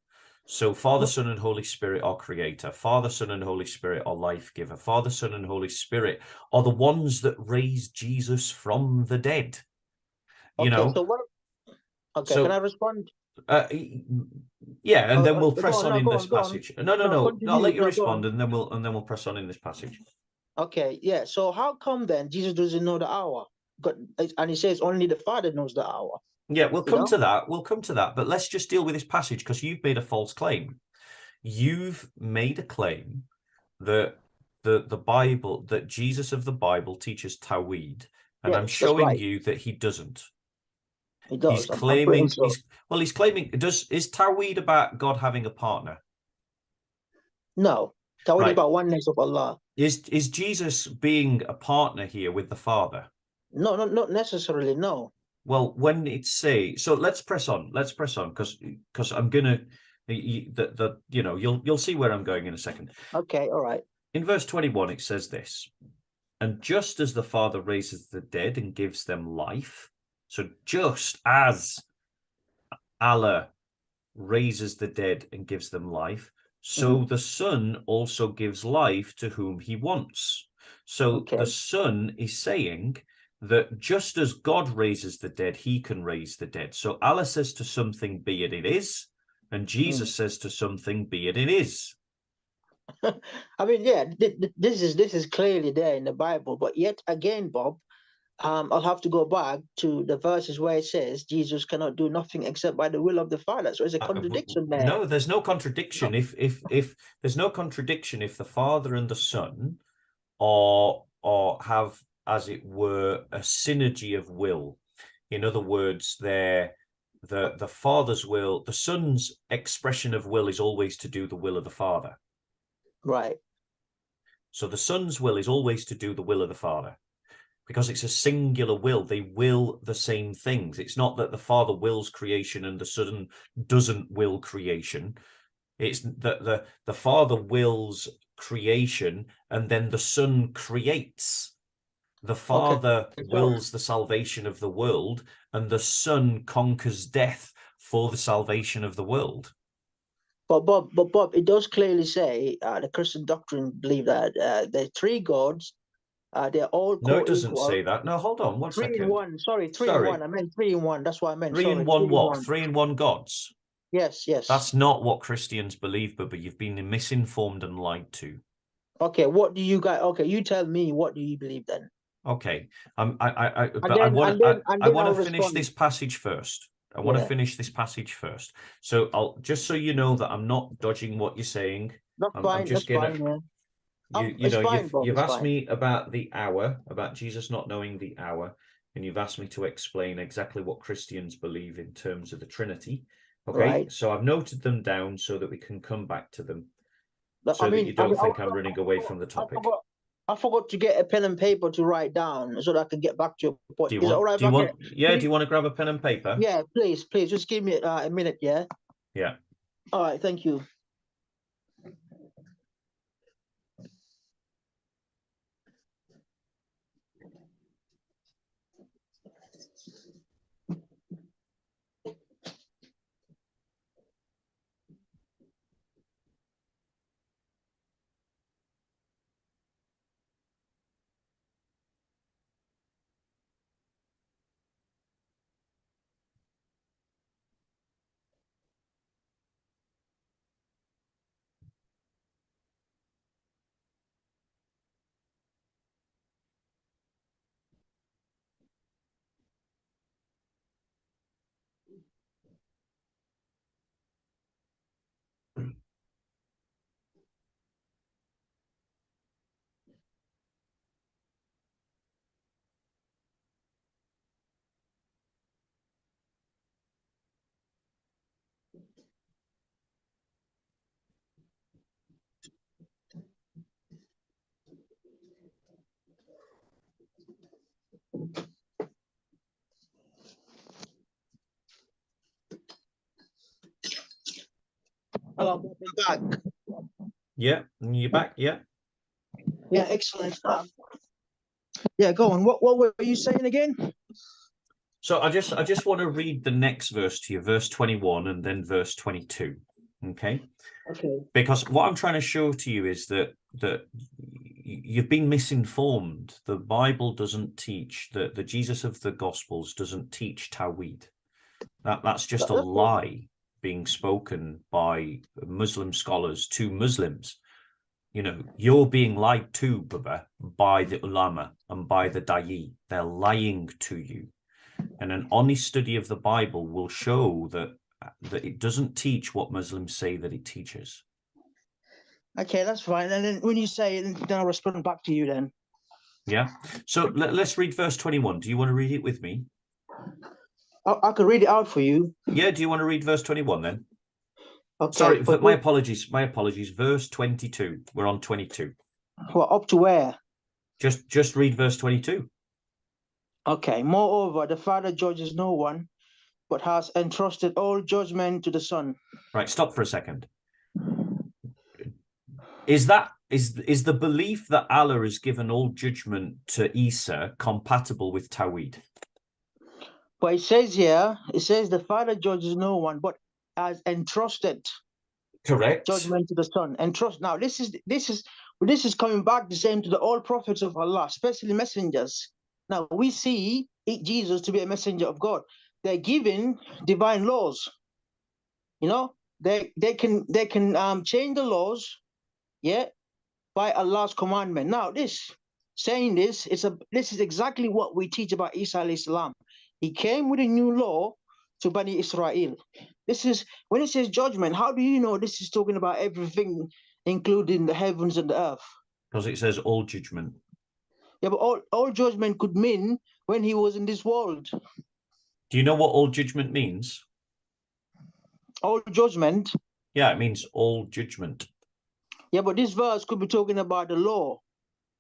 Speaker 1: So Father, Son, and Holy Spirit are creator. Father, Son, and Holy Spirit are life giver. Father, Son, and Holy Spirit are the ones that raised Jesus from the dead. You
Speaker 2: Okay,
Speaker 1: know,
Speaker 2: so what? Okay, can I
Speaker 1: so
Speaker 2: respond?
Speaker 1: yeah, and then we'll
Speaker 2: Go
Speaker 1: press
Speaker 2: on,
Speaker 1: on
Speaker 2: no,
Speaker 1: in
Speaker 2: go
Speaker 1: this
Speaker 2: on, go on.
Speaker 1: passage. No,
Speaker 2: No,
Speaker 1: I'll
Speaker 2: continue.
Speaker 1: let you
Speaker 2: No, go
Speaker 1: respond,
Speaker 2: on.
Speaker 1: and then we'll press on in this passage.
Speaker 2: Okay, yeah. So how come then Jesus doesn't know the hour? And he says only the Father knows the hour.
Speaker 1: Yeah, we'll
Speaker 2: You
Speaker 1: come
Speaker 2: know?
Speaker 1: to that. We'll come to that. But let's just deal with this passage, because you've made a false claim. You've made a claim that the Bible, that Jesus of the Bible teaches Tawhid, and I'm
Speaker 2: Yes, that's
Speaker 1: showing
Speaker 2: right.
Speaker 1: you that he doesn't.
Speaker 2: He
Speaker 1: He's
Speaker 2: does. I'm pretty
Speaker 1: claiming
Speaker 2: sure.
Speaker 1: he's claiming, is Tawhid about God having a partner?
Speaker 2: No, talking
Speaker 1: Right.
Speaker 2: about oneness of Allah.
Speaker 1: Is Jesus being a partner here with the Father?
Speaker 2: No, not necessarily. No.
Speaker 1: Well, when it say, so let's press on, because I'm gonna you'll see where I'm going in a second.
Speaker 2: Okay, all right.
Speaker 1: In verse 21, it says this: and just as the Father raises the dead and gives them life, so just as Allah raises the dead and gives them life, so the Son also gives life to whom he wants. So
Speaker 2: Okay.
Speaker 1: the Son is saying that just as God raises the dead, he can raise the dead. So Allah says to something, be it is, And Jesus says to something, be it is.
Speaker 2: I mean, yeah, this is clearly there in the Bible, but yet again, Bob, I'll have to go back to the verses where it says Jesus cannot do nothing except by the will of the Father. So there's a contradiction there.
Speaker 1: No, there's no contradiction. No. If there's no contradiction, if the Father and the Son are have, as it were, a synergy of will. In other words, they're the Father's will, the Son's expression of will is always to do the will of the Father.
Speaker 2: Right.
Speaker 1: So the Son's will is always to do the will of the Father, because it's a singular will. They will the same things. It's not that the Father wills creation and the Son doesn't will creation. It's that the Father wills creation and then the Son creates. The Father wills the salvation of the world and the Son conquers death for the salvation of the world.
Speaker 2: But Bob, it does clearly say the Christian doctrine believe that the three gods, they're all
Speaker 1: no, it doesn't say that. No, hold on one
Speaker 2: three
Speaker 1: second.
Speaker 2: In one. Sorry, three in one. I meant 3 in 1. That's what I meant.
Speaker 1: 3 in 1 what? 3 in 1 gods.
Speaker 2: Yes.
Speaker 1: That's not what Christians believe, but you've been misinformed and lied to. Okay,
Speaker 2: what do you guys? Okay, you tell me. What do you believe then?
Speaker 1: Okay, I want to finish this passage first. I want to finish this passage first. So I'll just so you know that I'm not dodging what you're saying. I'm just gonna. You've asked me about the hour, about Jesus not knowing the hour, and you've asked me to explain exactly what Christians believe in terms of the Trinity. Okay, right. So I've noted them down so that we can come back to them, that you don't think I'm running away from the topic.
Speaker 2: I forgot to get a pen and paper to write down so that I can get back to your point.
Speaker 1: Do you want to grab a pen and paper?
Speaker 2: Yeah, please. Just give me a minute, yeah?
Speaker 1: Yeah.
Speaker 2: All right, thank you. Hello, I'm back.
Speaker 1: Yeah, you're back. Yeah.
Speaker 2: Yeah, excellent. Yeah, go on. What were you saying again?
Speaker 1: So I just want to read the next verse to you, verse 21 and then verse 22. Okay.
Speaker 2: Okay.
Speaker 1: Because what I'm trying to show to you is that you've been misinformed. The Bible doesn't teach that the Jesus of the Gospels doesn't teach Tawhid. That's just a lie being spoken by Muslim scholars to Muslims. You know, you're being lied to, Baba, by the ulama and by the da'i. They're lying to you. And an honest study of the Bible will show that it doesn't teach what Muslims say that it teaches.
Speaker 2: Okay, that's fine. And then when you say it, then I'll respond back to you then.
Speaker 1: Yeah. So let's read verse 21. Do you want to read it with me?
Speaker 2: I could read it out for you.
Speaker 1: Yeah, do you want to read verse 21 then?
Speaker 2: Okay.
Speaker 1: Sorry, my apologies. My apologies. Verse 22. We're on 22.
Speaker 2: Well, up to where?
Speaker 1: Just read verse 22.
Speaker 2: Okay. Moreover, the Father judges no one, but has entrusted all judgment to the Son.
Speaker 1: Right, stop for a second. Is the belief that Allah has given all judgment to Isa compatible with Tawhid?
Speaker 2: But it says here, the Father judges no one, but has entrusted judgment to the Son. Entrust. Now, this is coming back the same to the all prophets of Allah, especially messengers. Now, we see Jesus to be a messenger of God. They're given divine laws. You know, they can change the laws, yeah, by Allah's commandment. Now, this is exactly what we teach about Isa alayhi salam. He came with a new law to Bani Israel. This is when it says judgment. How do you know this is talking about everything, including the heavens and the earth?
Speaker 1: Because it says all judgment.
Speaker 2: Yeah, but all judgment could mean when he was in this world.
Speaker 1: Do you know what all judgment means?
Speaker 2: All judgment.
Speaker 1: Yeah, it means all judgment.
Speaker 2: Yeah, but this verse could be talking about the law,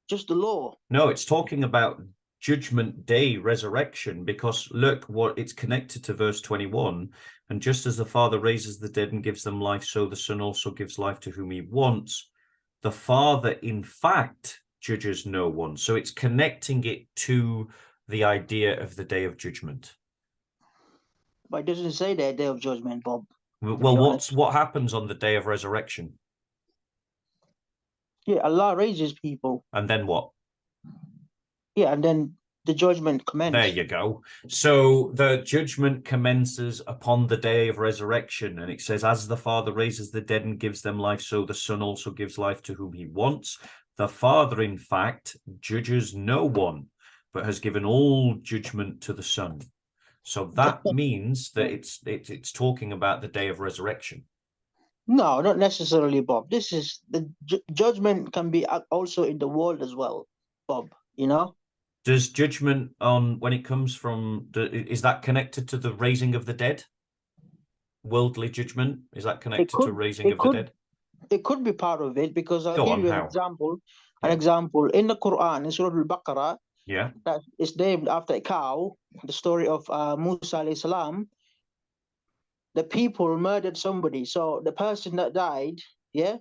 Speaker 2: just the law.
Speaker 1: No, it's talking about judgment day, resurrection, because look what it's connected to verse 21. And just as the Father raises the dead and gives them life, so the Son also gives life to whom he wants. The Father, in fact, judges no one. So it's connecting it to the idea of the day of judgment.
Speaker 2: But it doesn't say that day of judgment, Bob.
Speaker 1: Well, what happens on the day of resurrection?
Speaker 2: Yeah, Allah raises people.
Speaker 1: And then what?
Speaker 2: Yeah, and then the judgment commences.
Speaker 1: There you go. So the judgment commences upon the day of resurrection. And it says, as the Father raises the dead and gives them life, so the Son also gives life to whom he wants. The Father, in fact, judges no one, but has given all judgment to the Son. So that means that it's talking about the day of resurrection.
Speaker 2: No, not necessarily, Bob. This is the judgment can be also in the world as well, Bob. You know.
Speaker 1: Does judgment on when it comes from is that connected to the raising of the dead? Worldly judgment, is that connected to raising of the dead?
Speaker 2: It could be part of it, because I'll give you an example.
Speaker 1: Yeah.
Speaker 2: An example in the Quran, in Surah Al-Baqarah,
Speaker 1: yeah,
Speaker 2: that is named after a cow. The story of Musa alayhi salam. The people murdered somebody, so the person that died, yeah.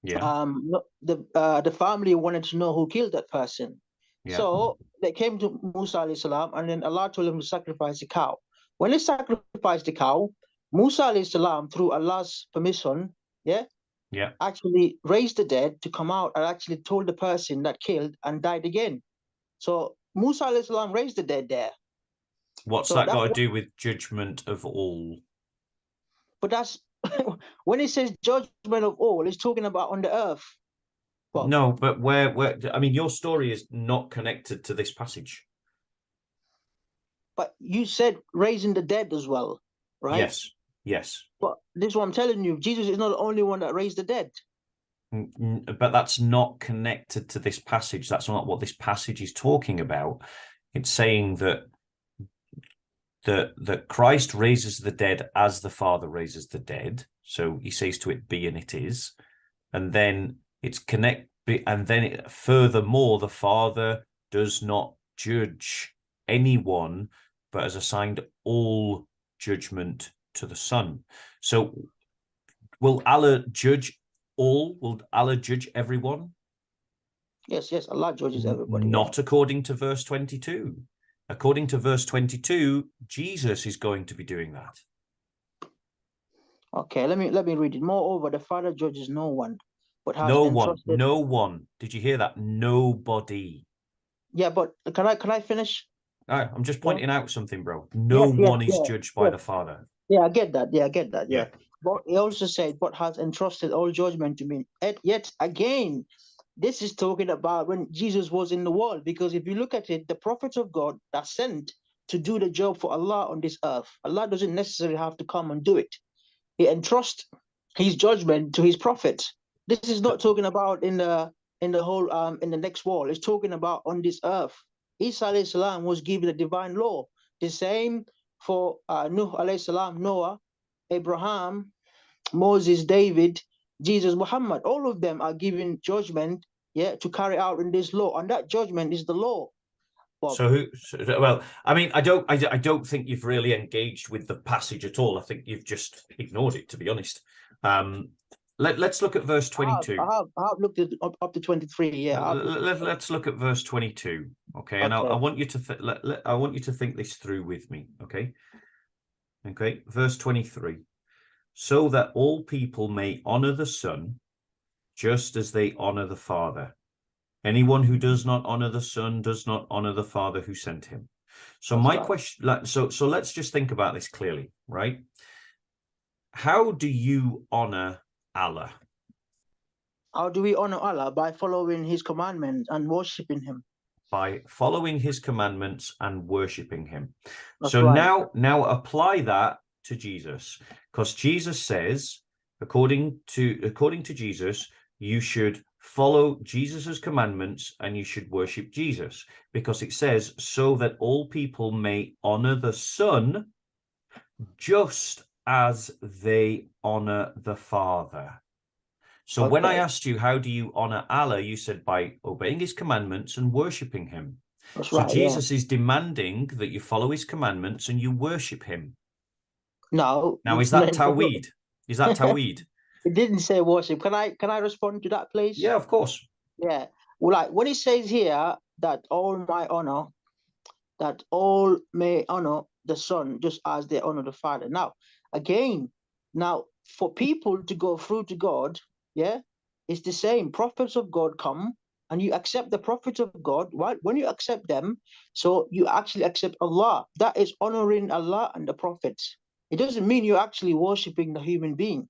Speaker 2: The family wanted to know who killed that person. Yeah. So they came to Musa alayhi salam, and then Allah told them to sacrifice a cow. When they sacrificed the cow, Musa alayhi salam, through Allah's permission, actually raised the dead to come out and actually told the person that killed and died again. So Musa alayhi salam raised the dead there.
Speaker 1: What's that got to do with judgment of all?
Speaker 2: But that's when it says judgment of all, it's talking about on the earth.
Speaker 1: Well, no, but where I mean, your story is not connected to this passage.
Speaker 2: But you said raising the dead as well, right?
Speaker 1: Yes.
Speaker 2: But this is what I'm telling you. Jesus is not the only one that raised the dead.
Speaker 1: But that's not connected to this passage. That's not what this passage is talking about. It's saying that Christ raises the dead as the Father raises the dead. So he says to it, be, and it is. And then furthermore, the Father does not judge anyone, but has assigned all judgment to the Son. So will Allah judge all? Will Allah judge everyone?
Speaker 2: Yes, Allah judges everybody.
Speaker 1: Not according to verse 22. According to verse 22, Jesus is going to be doing that.
Speaker 2: Okay, let me read it. Moreover, the Father judges no one, but has
Speaker 1: no one. Did you hear that? Nobody.
Speaker 2: Yeah, but can I finish?
Speaker 1: I'm just pointing out something, bro. No one is judged by the Father.
Speaker 2: Yeah, I get that. Yeah. But he also said, but has entrusted all judgment to me. Yet again, this is talking about when Jesus was in the world, because if you look at it, the prophets of God are sent to do the job for Allah on this earth. Allah doesn't necessarily have to come and do it. He entrusts his judgment to his prophets. This is not talking about in the whole in the next world. It's talking about on this earth. Isa alayhi salam was given a divine law. The same for Nuh alayhi salam, Noah, Abraham, Moses, David, Jesus, Muhammad. All of them are given judgment, to carry out in this law, and that judgment is the law. Bob.
Speaker 1: Well, I mean, I don't think you've really engaged with the passage at all. I think you've just ignored it, to be honest. Let's look at verse 22.
Speaker 2: I have looked at up to 23. Yeah.
Speaker 1: Let's look at verse 22. Okay, and I want you to I want you to think this through with me. Okay. Verse 23. So that all people may honor the Son, just as they honor the Father. Anyone who does not honor the Son does not honor the Father who sent him. So question. So let's just think about this clearly, right? how do you honor Allah?
Speaker 2: How do we honor Allah? By following His commandments and worshiping Him.
Speaker 1: By following His commandments and worshiping Him.
Speaker 2: That's
Speaker 1: So
Speaker 2: right.
Speaker 1: now apply that to Jesus, because Jesus says, according to Jesus, you should follow Jesus's commandments and you should worship Jesus, because it says, so that all people may honor the Son just as they honor the Father. So when I
Speaker 2: Okay.
Speaker 1: asked you, how do you honor Allah, you said by obeying His commandments and worshiping Him.
Speaker 2: That's
Speaker 1: So
Speaker 2: right. Yeah.
Speaker 1: Jesus is demanding that you follow His commandments and you worship Him.
Speaker 2: No.
Speaker 1: Now, is that Tawheed? Is that Tawheed?
Speaker 2: It didn't say worship. Can I respond to that, please?
Speaker 1: Yeah, of course.
Speaker 2: Yeah. Well, like when it says here that all may honor, that all may honor the Son just as they honor the Father. Now, again, for people to go through to God, yeah, it's the same. Prophets of God come and you accept the prophets of God. Right? When you accept them, so you actually accept Allah. That is honoring Allah and the prophets. It doesn't mean you're actually worshiping the human being.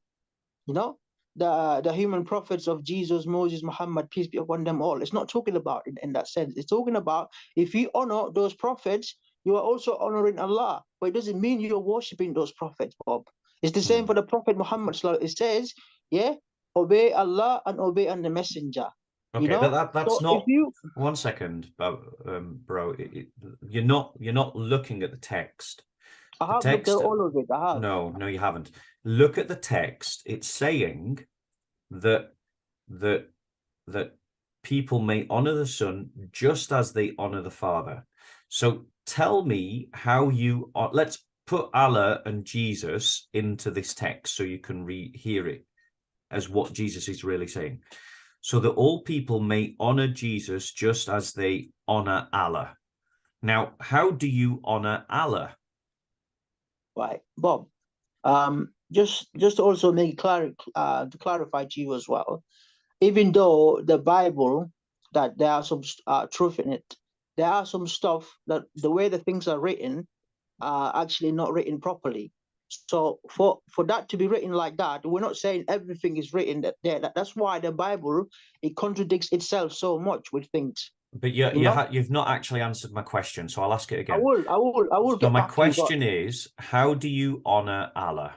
Speaker 2: You know, the human prophets of Jesus, Moses, Muhammad, peace be upon them all. It's not talking about it in that sense. It's talking about if you honor those prophets, you are also honoring Allah. But it doesn't mean you're worshiping those prophets, Bob. It's the same for the Prophet Muhammad. It says, yeah, obey Allah and obey on the messenger.
Speaker 1: Okay,
Speaker 2: You know?
Speaker 1: that's
Speaker 2: So
Speaker 1: not.
Speaker 2: if you
Speaker 1: 1 second, bro. You're not looking at the text.
Speaker 2: I
Speaker 1: The
Speaker 2: have looked at
Speaker 1: text.
Speaker 2: all of it. I have.
Speaker 1: No, you haven't. Look at the text. It's saying that people may honor the Son just as they honor the Father. So tell me how you. Let's put Allah and Jesus into this text so you can hear it as what Jesus is really saying. So that all people may honor Jesus just as they honor Allah. Now, how do you honor Allah?
Speaker 2: Right, Bob. Just to also make to clarify to you as well. Even though the Bible that there are some truth in it, there are some stuff that the way the things are written are actually not written properly. So for that to be written like that, we're not saying everything is written there. That's why the Bible, it contradicts itself so much with things.
Speaker 1: But you've not actually answered my question, so I'll ask it again.
Speaker 2: I will
Speaker 1: So
Speaker 2: get
Speaker 1: my
Speaker 2: back to you,
Speaker 1: question is, how do you honor Allah?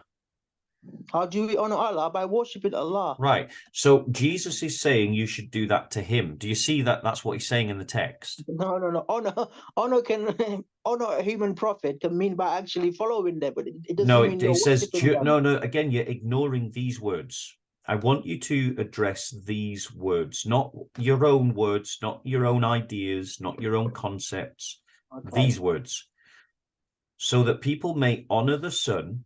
Speaker 2: how do we honor Allah? By worshiping Allah.
Speaker 1: Right. So Jesus is saying you should do that to Him. Do you see that? That's what He's saying in the text.
Speaker 2: No. Honor can honor a human prophet can mean by actually following them, but it doesn't
Speaker 1: No,
Speaker 2: mean you're
Speaker 1: it says
Speaker 2: worshiping them.
Speaker 1: no. Again, you're ignoring these words. I want you to address these words, not your own words, not your own ideas, not your own concepts.
Speaker 2: Okay.
Speaker 1: These words, so that people may honor the Son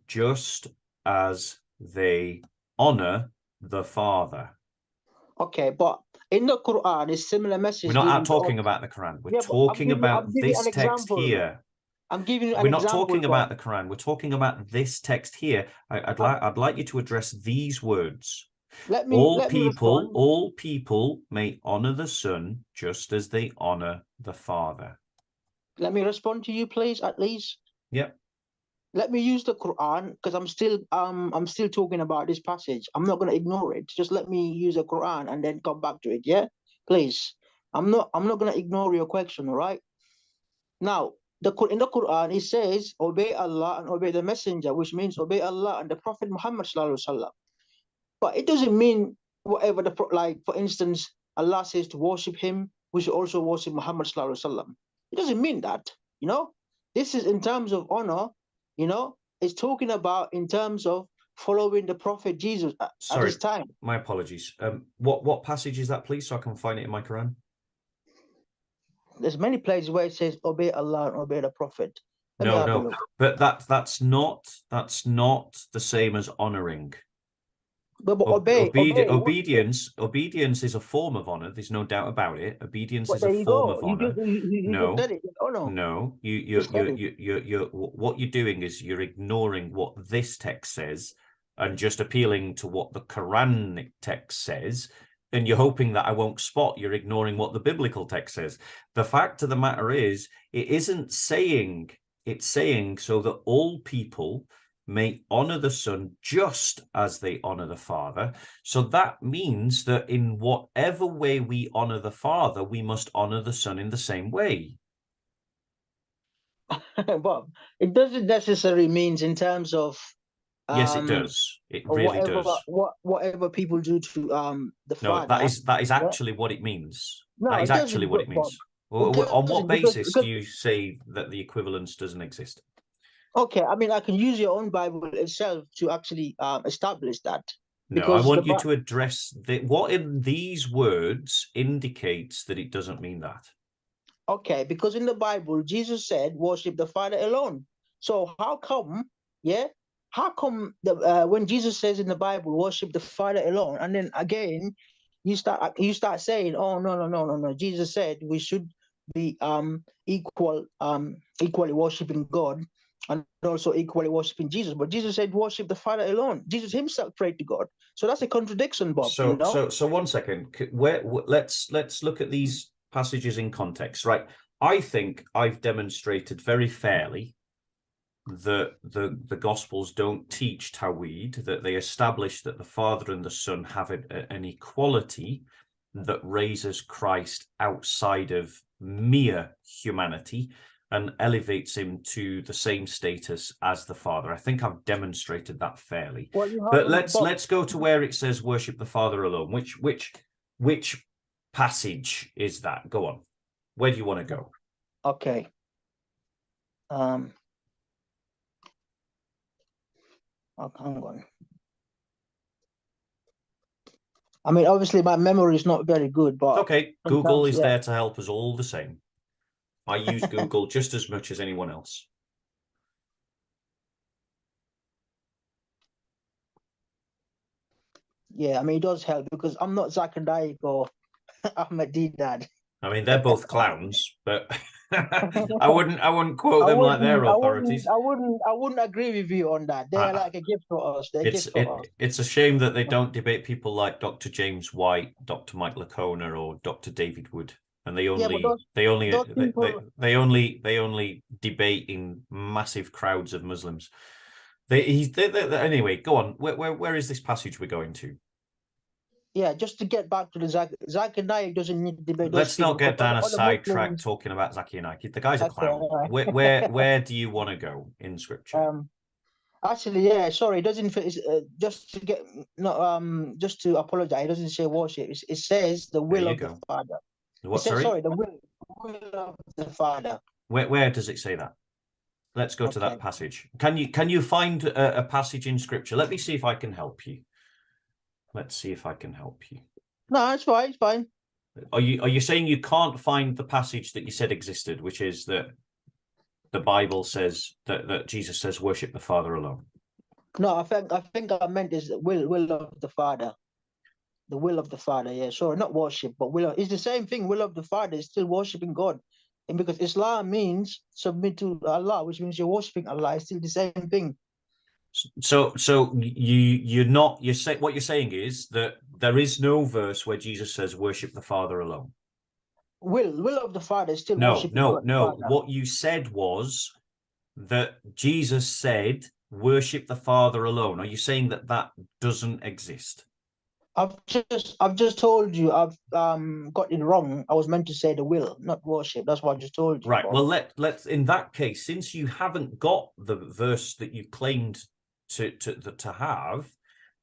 Speaker 1: just as they honor the Father.
Speaker 2: Okay, but in the Quran, it's similar message.
Speaker 1: We're not talking about the Quran. We're talking about this text here.
Speaker 2: I'm giving you an
Speaker 1: We're
Speaker 2: example.
Speaker 1: not talking about the Quran. We're talking about this text here. I'd like you to address these words. All people may honor the Son just as they honor the Father.
Speaker 2: Let me respond to you, please, at least.
Speaker 1: Yep.
Speaker 2: Let me use the Quran because I'm still talking about this passage. I'm not going to ignore it. Just let me use the Quran and then come back to it. Yeah, please. I'm not going to ignore your question. All right. Now, in the Quran, it says, obey Allah and obey the messenger, which means obey Allah and the Prophet Muhammad sallallahu alaihi wasallam. But it doesn't mean whatever like, for instance, Allah says to worship him, we should also worship Muhammad sallallahu alaihi wasallam. It doesn't mean that, you know. This is in terms of honor, you know. It's talking about in terms of following the Prophet Jesus at his time.
Speaker 1: My apologies. What passage is that, please, so I can find it in my Quran?
Speaker 2: There's many places where it says obey Allah and obey the Prophet.
Speaker 1: No, but that's not the same as honoring.
Speaker 2: But obedience
Speaker 1: is a form of honor. There's no doubt about it. Obedience is a form of honor.
Speaker 2: No,
Speaker 1: what you're doing is you're ignoring what this text says and just appealing to what the Quran text says, and you're hoping that I won't spot you're ignoring what the biblical text says. The fact of the matter is, it isn't saying, it's saying so that all people may honor the Son just as they honor the Father. So that means that in whatever way we honor the Father, we must honor the Son in the same way.
Speaker 2: Bob, it doesn't necessarily means in terms of
Speaker 1: Yes, it does. It
Speaker 2: or
Speaker 1: really
Speaker 2: whatever
Speaker 1: does.
Speaker 2: whatever people do to the
Speaker 1: No,
Speaker 2: father.
Speaker 1: that is
Speaker 2: Yeah?
Speaker 1: actually what it means.
Speaker 2: No,
Speaker 1: That is
Speaker 2: it
Speaker 1: actually
Speaker 2: doesn't,
Speaker 1: what it
Speaker 2: Bob.
Speaker 1: means.
Speaker 2: It
Speaker 1: On what
Speaker 2: doesn't
Speaker 1: basis do
Speaker 2: because
Speaker 1: you say that the equivalence doesn't exist?
Speaker 2: okay, I mean I can use your own Bible itself to actually establish that.
Speaker 1: No, I
Speaker 2: Because
Speaker 1: want you to address what in these words indicates that it doesn't mean that.
Speaker 2: okay, because in the Bible Jesus said worship the Father alone. So how come, yeah? How come when Jesus says in the Bible worship the Father alone, and then again you start saying, oh no, Jesus said we should be equally worshiping God and also equally worshiping Jesus. But Jesus said worship the Father alone. Jesus himself prayed to God. So that's a contradiction, Bob, you know?
Speaker 1: So 1 second. Let's look at these passages in context, right? I think I've demonstrated very fairly that the Gospels don't teach Tawhid, that they establish that the Father and the Son have an equality that raises Christ outside of mere humanity and elevates him to the same status as the Father. I think I've demonstrated that fairly.
Speaker 2: Well,
Speaker 1: But let's go to where it says worship the Father alone. Which passage is that? Go on. Where do you want to go?
Speaker 2: Okay. Oh, hang on. I mean, obviously my memory is not very good, but
Speaker 1: okay. Google is there to help us all the same. I use Google just as much as anyone else.
Speaker 2: Yeah, I mean, it does help because I'm not Zakandaic or Ahmed Dad.
Speaker 1: I mean, they're both clowns, but I wouldn't quote them like they're authorities.
Speaker 2: I wouldn't agree with you on that. They're like a gift for us. They're a gift for us.
Speaker 1: It's a shame that they don't debate people like Dr. James White, Dr. Mike Licona, or Dr. David Wood, and they only debate in massive crowds of Muslims. Anyway, go on. Where is this passage we're going to?
Speaker 2: Yeah, just to get back to the Zakir Naik doesn't need to debate.
Speaker 1: Let's not get down a sidetrack talking about Zakir Naik. The guy's a clown.
Speaker 2: Right.
Speaker 1: Where do you want to go in Scripture?
Speaker 2: Actually, yeah, sorry, it doesn't. Just to get just to apologize. It doesn't say worship. It says the will of the Father.
Speaker 1: What? Sorry,
Speaker 2: the will of the Father.
Speaker 1: Where does it say that? Let's go to that passage. Can you find a passage in Scripture? Let me see if I can help you. Let's see if I can help you.
Speaker 2: No, it's fine. It's fine.
Speaker 1: Are you saying you can't find the passage that you said existed, which is that the Bible says that Jesus says worship the Father alone?
Speaker 2: No, I think I meant is the will of the Father. The will of the Father, yeah. Sorry, not worship, but will. It's the same thing. Will of the Father is still worshiping God. And because Islam means submit to Allah, which means you're worshiping Allah, it's still the same thing.
Speaker 1: So you're saying what you're saying is that there is no verse where Jesus says worship the Father alone.
Speaker 2: Will of the Father is still worshiping
Speaker 1: God. No. What you said was that Jesus said worship the Father alone. Are you saying that doesn't exist?
Speaker 2: I've just told you I've got it wrong. I was meant to say the will, not worship. That's what I just told you.
Speaker 1: Right. Well, let's in that case, since you haven't got the verse that you claimed to have,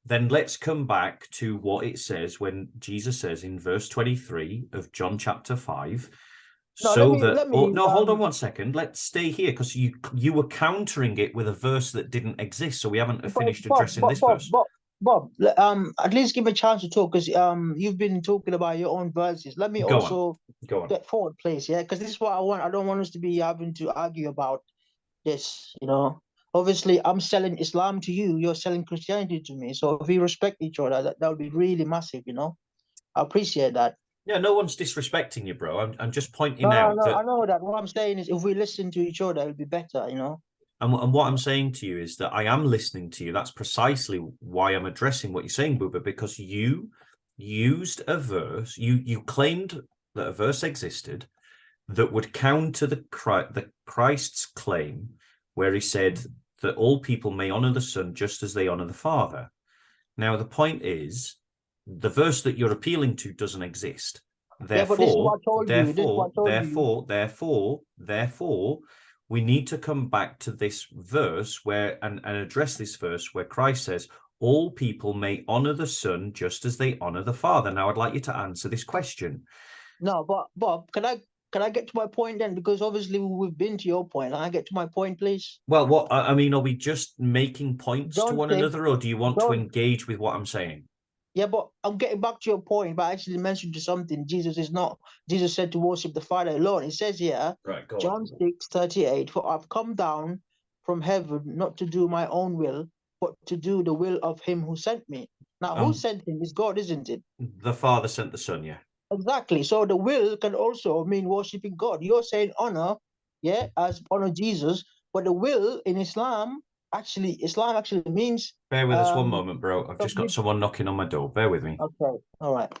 Speaker 1: then let's come back to what it says when Jesus says in verse 23 of John chapter 5. Hold on 1 second. Let's stay here because you were countering it with a verse that didn't exist, so we haven't finished addressing this verse.
Speaker 2: Bob, at least give me a chance to talk because you've been talking about your own verses. Let me
Speaker 1: go on.
Speaker 2: Get forward, please. Yeah, because this is what I want. I don't want us to be having to argue about this. You know, obviously, I'm selling Islam to you. You're selling Christianity to me. So if we respect each other, that would be really massive. You know, I appreciate that.
Speaker 1: Yeah, no one's disrespecting you, bro. I'm just pointing out that
Speaker 2: I know that. What I'm saying is, if we listen to each other, it'll be better. You know.
Speaker 1: And what I'm saying to you is that I am listening to you. That's precisely why I'm addressing what you're saying, Booba, because you used a verse, you claimed that a verse existed that would counter the Christ's claim where he said that all people may honor the Son just as they honor the Father. Now, the point is, the verse that you're appealing to doesn't exist.
Speaker 2: But this is what I told you. This is what I told you.
Speaker 1: Therefore, we need to come back to this verse where and address this verse where Christ says, all people may honor the Son just as they honor the Father. Now, I'd like you to answer this question.
Speaker 2: No, but Bob, can I get to my point then? Because obviously we've been to your point. Can I get to my point, please?
Speaker 1: Well, what I mean, are we just making points to one another, or do you want to engage with what I'm saying?
Speaker 2: Yeah, but I'm getting back to your point, but I actually mentioned to something. Jesus said to worship the Father alone. It says here,
Speaker 1: right,
Speaker 2: John 6:38, for I've come down from heaven not to do my own will, but to do the will of him who sent me. Now, who sent him is God, isn't it?
Speaker 1: The Father sent the Son, yeah.
Speaker 2: Exactly. So the will can also mean worshiping God. You're saying honor, yeah, as honor Jesus, but the will in Islam actually means.
Speaker 1: Bear with us one moment, bro. I've just got someone knocking on my door. Bear with me.
Speaker 2: Okay. All right.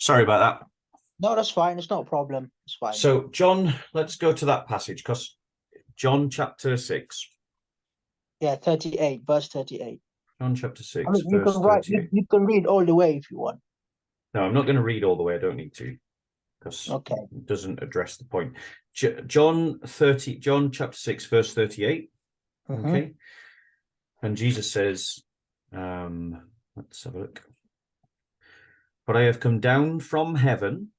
Speaker 1: Sorry about that.
Speaker 2: No, that's fine. It's not a problem. It's fine.
Speaker 1: So, John, let's go to that passage, because John chapter 6.
Speaker 2: Yeah, 38, verse 38.
Speaker 1: John chapter 6,
Speaker 2: I mean, you
Speaker 1: verse
Speaker 2: can write,
Speaker 1: 38.
Speaker 2: you can read all the way if you want.
Speaker 1: No, I'm not going to read all the way. I don't need to, because it doesn't address the point. John chapter 6, verse 38. Okay. And Jesus says, let's have a look. But I have come down from heaven.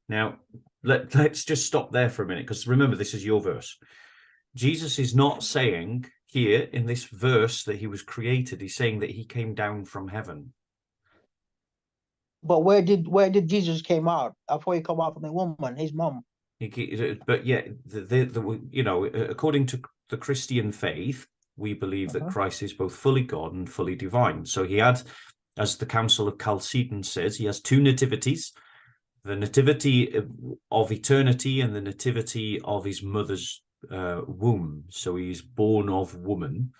Speaker 1: Now, let's just stop there for a minute, because remember, this is your verse. Jesus is not saying here in this verse that he was created. He's saying that he came down from heaven.
Speaker 2: But where did Jesus came out? Before he come out from the woman, his mom.
Speaker 1: But yeah, according to the Christian faith, we believe that Christ is both fully God and fully divine. So he had, as the Council of Chalcedon says, he has two nativities: the nativity of eternity and the nativity of his mother's womb. So he's born of woman.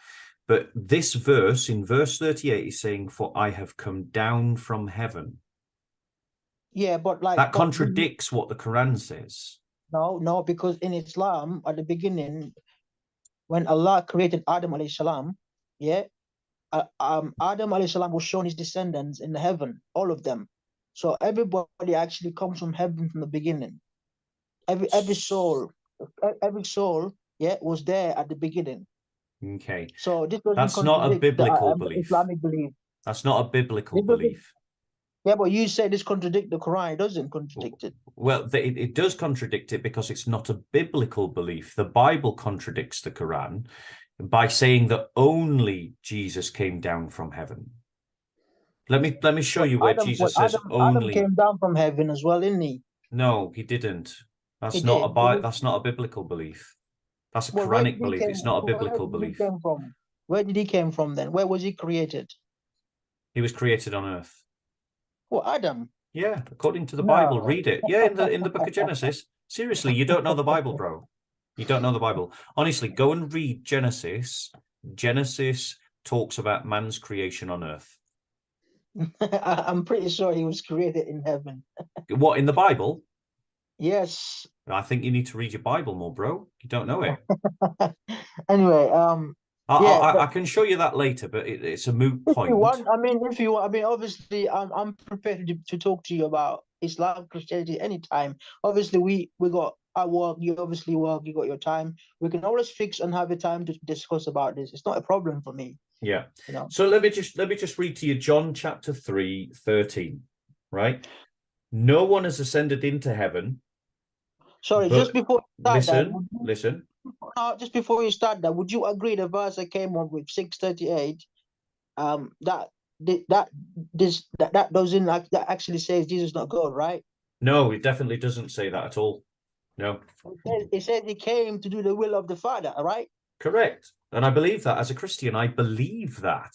Speaker 1: But this verse, in verse 38, is saying, "For I have come down from heaven."
Speaker 2: Yeah, but
Speaker 1: that contradicts what the Quran says.
Speaker 2: No, because in Islam, at the beginning, when Allah created Adam alayhi salam, yeah, Adam alayhi salam was shown his descendants in the heaven, all of them. So everybody actually comes from heaven from the beginning. Every soul, yeah, was there at the beginning.
Speaker 1: Okay.
Speaker 2: So this
Speaker 1: that's not a biblical belief.
Speaker 2: Islamic belief.
Speaker 1: That's not a biblical belief.
Speaker 2: Yeah, but you say this contradicts the Quran. It doesn't contradict it.
Speaker 1: Well, it does contradict it because it's not a biblical belief. The Bible contradicts the Quran by saying that only Jesus came down from heaven. Let me show you where Jesus says only.
Speaker 2: Adam came down from heaven as well, didn't he?
Speaker 1: No, he didn't. That's not a biblical belief. That's a Quranic belief. It's not a biblical belief.
Speaker 2: Where did he came from then? Where was he created?
Speaker 1: He was created on earth.
Speaker 2: Well, Adam.
Speaker 1: Yeah, according to the Bible. Read it. Yeah, in the book of Genesis. Seriously, you don't know the Bible, bro. You don't know the Bible. Honestly, go and read Genesis. Genesis talks about man's creation on earth.
Speaker 2: I'm pretty sure he was created in heaven.
Speaker 1: What, in the Bible?
Speaker 2: Yes.
Speaker 1: I think you need to read your Bible more, bro. You don't know it.
Speaker 2: Anyway,
Speaker 1: I can show you that later, but it's a moot point.
Speaker 2: If you want, obviously, I'm prepared to talk to you about Islam, Christianity anytime. Obviously, we got I work, you obviously work, you got your time. We can always fix and have a time to discuss about this. It's not a problem for me.
Speaker 1: Yeah.
Speaker 2: You know.
Speaker 1: So let me just read to you John chapter 3:13, right? No one has ascended into heaven.
Speaker 2: Sorry,
Speaker 1: But
Speaker 2: just before you start
Speaker 1: listen,
Speaker 2: that,
Speaker 1: listen.
Speaker 2: just before you start that, would you agree the verse I came up with 6:38? That that doesn't that actually says Jesus is not God, right?
Speaker 1: No, it definitely doesn't say that at all. No.
Speaker 2: It says he came to do the will of the Father, right?
Speaker 1: Correct. And I believe that as a Christian, I believe that.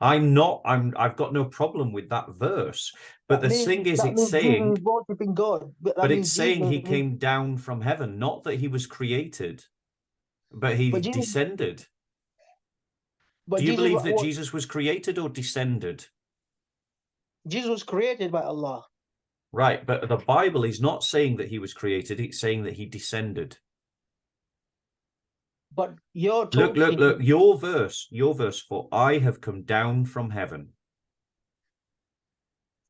Speaker 1: I've got no problem with that verse. But the thing is,
Speaker 2: that
Speaker 1: it's
Speaker 2: means Jesus
Speaker 1: saying,
Speaker 2: is worshiping God. But that
Speaker 1: but it's
Speaker 2: means
Speaker 1: saying he
Speaker 2: Jesus,
Speaker 1: came down from heaven, not that he was created, but he
Speaker 2: but Jesus,
Speaker 1: descended.
Speaker 2: but
Speaker 1: Do you
Speaker 2: Jesus,
Speaker 1: believe that Jesus was created or descended?
Speaker 2: Jesus was created by Allah.
Speaker 1: Right, but the Bible is not saying that he was created, it's saying that he descended.
Speaker 2: But you're
Speaker 1: Look,
Speaker 2: talking.
Speaker 1: your verse, for I have come down from heaven.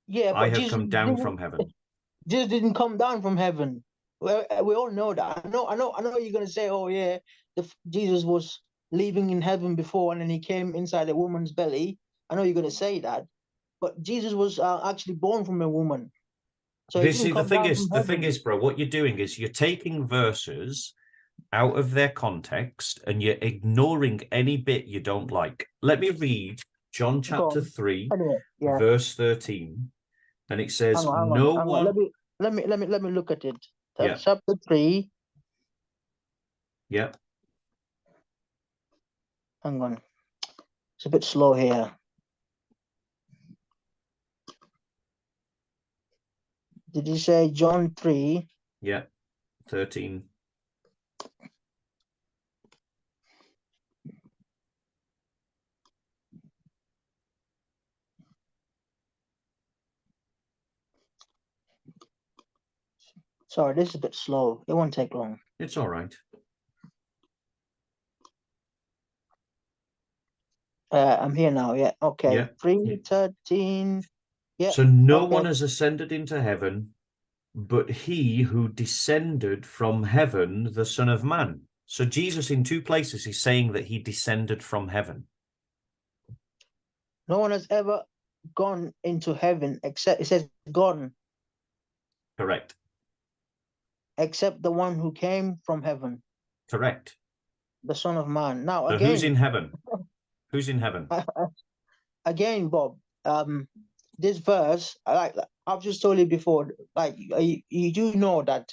Speaker 2: Yeah,
Speaker 1: I
Speaker 2: but
Speaker 1: have come down from heaven.
Speaker 2: Jesus didn't come down from heaven. Well, we all know that. I know. You're gonna say, "Oh yeah, Jesus was living in heaven before, and then he came inside a woman's belly." I know you're gonna say that, but Jesus was actually born from a woman, so he
Speaker 1: This
Speaker 2: didn't
Speaker 1: see,
Speaker 2: come down from
Speaker 1: the thing
Speaker 2: heaven.
Speaker 1: is, bro, what you're doing is you're taking verses out of their context and you're ignoring any bit you don't like. Let me read John
Speaker 2: Go
Speaker 1: chapter
Speaker 2: on.
Speaker 1: 3,
Speaker 2: Anyway, yeah.
Speaker 1: verse 13. And it says,
Speaker 2: Hang
Speaker 1: no
Speaker 2: on.
Speaker 1: one.
Speaker 2: Let me look at it.
Speaker 1: Yeah.
Speaker 2: Chapter 3.
Speaker 1: Yeah.
Speaker 2: Hang on. It's a bit slow here. Did you say John 3?
Speaker 1: Yeah. 13.
Speaker 2: Sorry, this is a bit slow. It won't take long.
Speaker 1: It's all right.
Speaker 2: I'm here now. Yeah. Okay.
Speaker 1: Yeah.
Speaker 2: 3:13. Yeah.
Speaker 1: So no
Speaker 2: Okay.
Speaker 1: one has ascended into heaven, but he who descended from heaven, the Son of Man. So Jesus, in two places, is saying that he descended from heaven.
Speaker 2: No one has ever gone into heaven except, it says gone,
Speaker 1: Correct.
Speaker 2: except the one who came from heaven,
Speaker 1: Correct.
Speaker 2: the Son of Man. Now
Speaker 1: So who's in heaven? Who's in heaven?
Speaker 2: again, Bob, this verse, like I've just told you before, like you do know that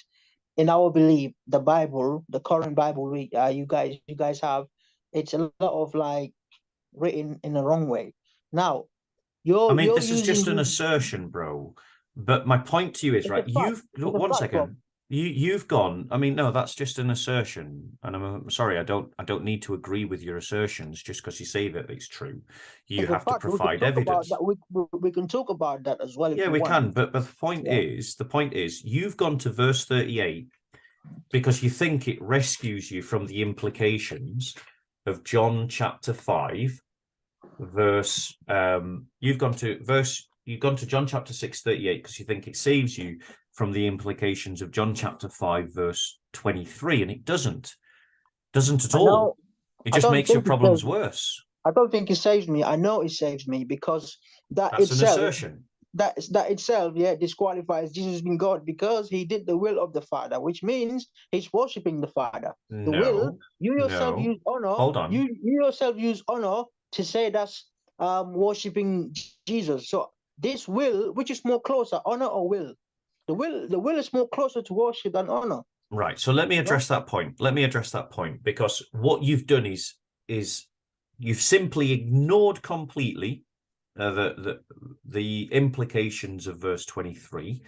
Speaker 2: in our belief, the Bible, the current Bible you guys have, it's a lot of like written in the wrong way. Now,
Speaker 1: I mean,
Speaker 2: you're
Speaker 1: this is just an
Speaker 2: using
Speaker 1: assertion, bro. But my point to you is,
Speaker 2: it's a
Speaker 1: right,
Speaker 2: fact. It's a
Speaker 1: one
Speaker 2: fact, Bob.
Speaker 1: second. You've gone. I mean, no, that's just an assertion, and I'm sorry. I don't need to agree with your assertions just because you say that it's true. You
Speaker 2: It's a
Speaker 1: have to
Speaker 2: fact. We can
Speaker 1: provide
Speaker 2: talk about
Speaker 1: evidence.
Speaker 2: that. We can talk about that as well if
Speaker 1: Yeah,
Speaker 2: you
Speaker 1: we
Speaker 2: want.
Speaker 1: can. But the point is, you've gone to verse 38 because you think it rescues you from the implications of John chapter 5, verse. You've gone to John chapter 6:38 because you think it saves you from the implications of John chapter 5, verse 23, and it doesn't at all. It just makes your problems worse.
Speaker 2: I don't think it saves me. I know it saves me because
Speaker 1: That's an assertion.
Speaker 2: that itself, yeah, disqualifies Jesus being God because he did the will of the Father, which means he's worshiping the Father. The will, you yourself use honor.
Speaker 1: Hold on.
Speaker 2: You yourself use honor to say that's worshiping Jesus. So this will, which is more closer, honor or will? The will is more closer to worship than honor.
Speaker 1: Right. So let me address that point. Because what you've done is you've simply ignored completely the implications of verse 23.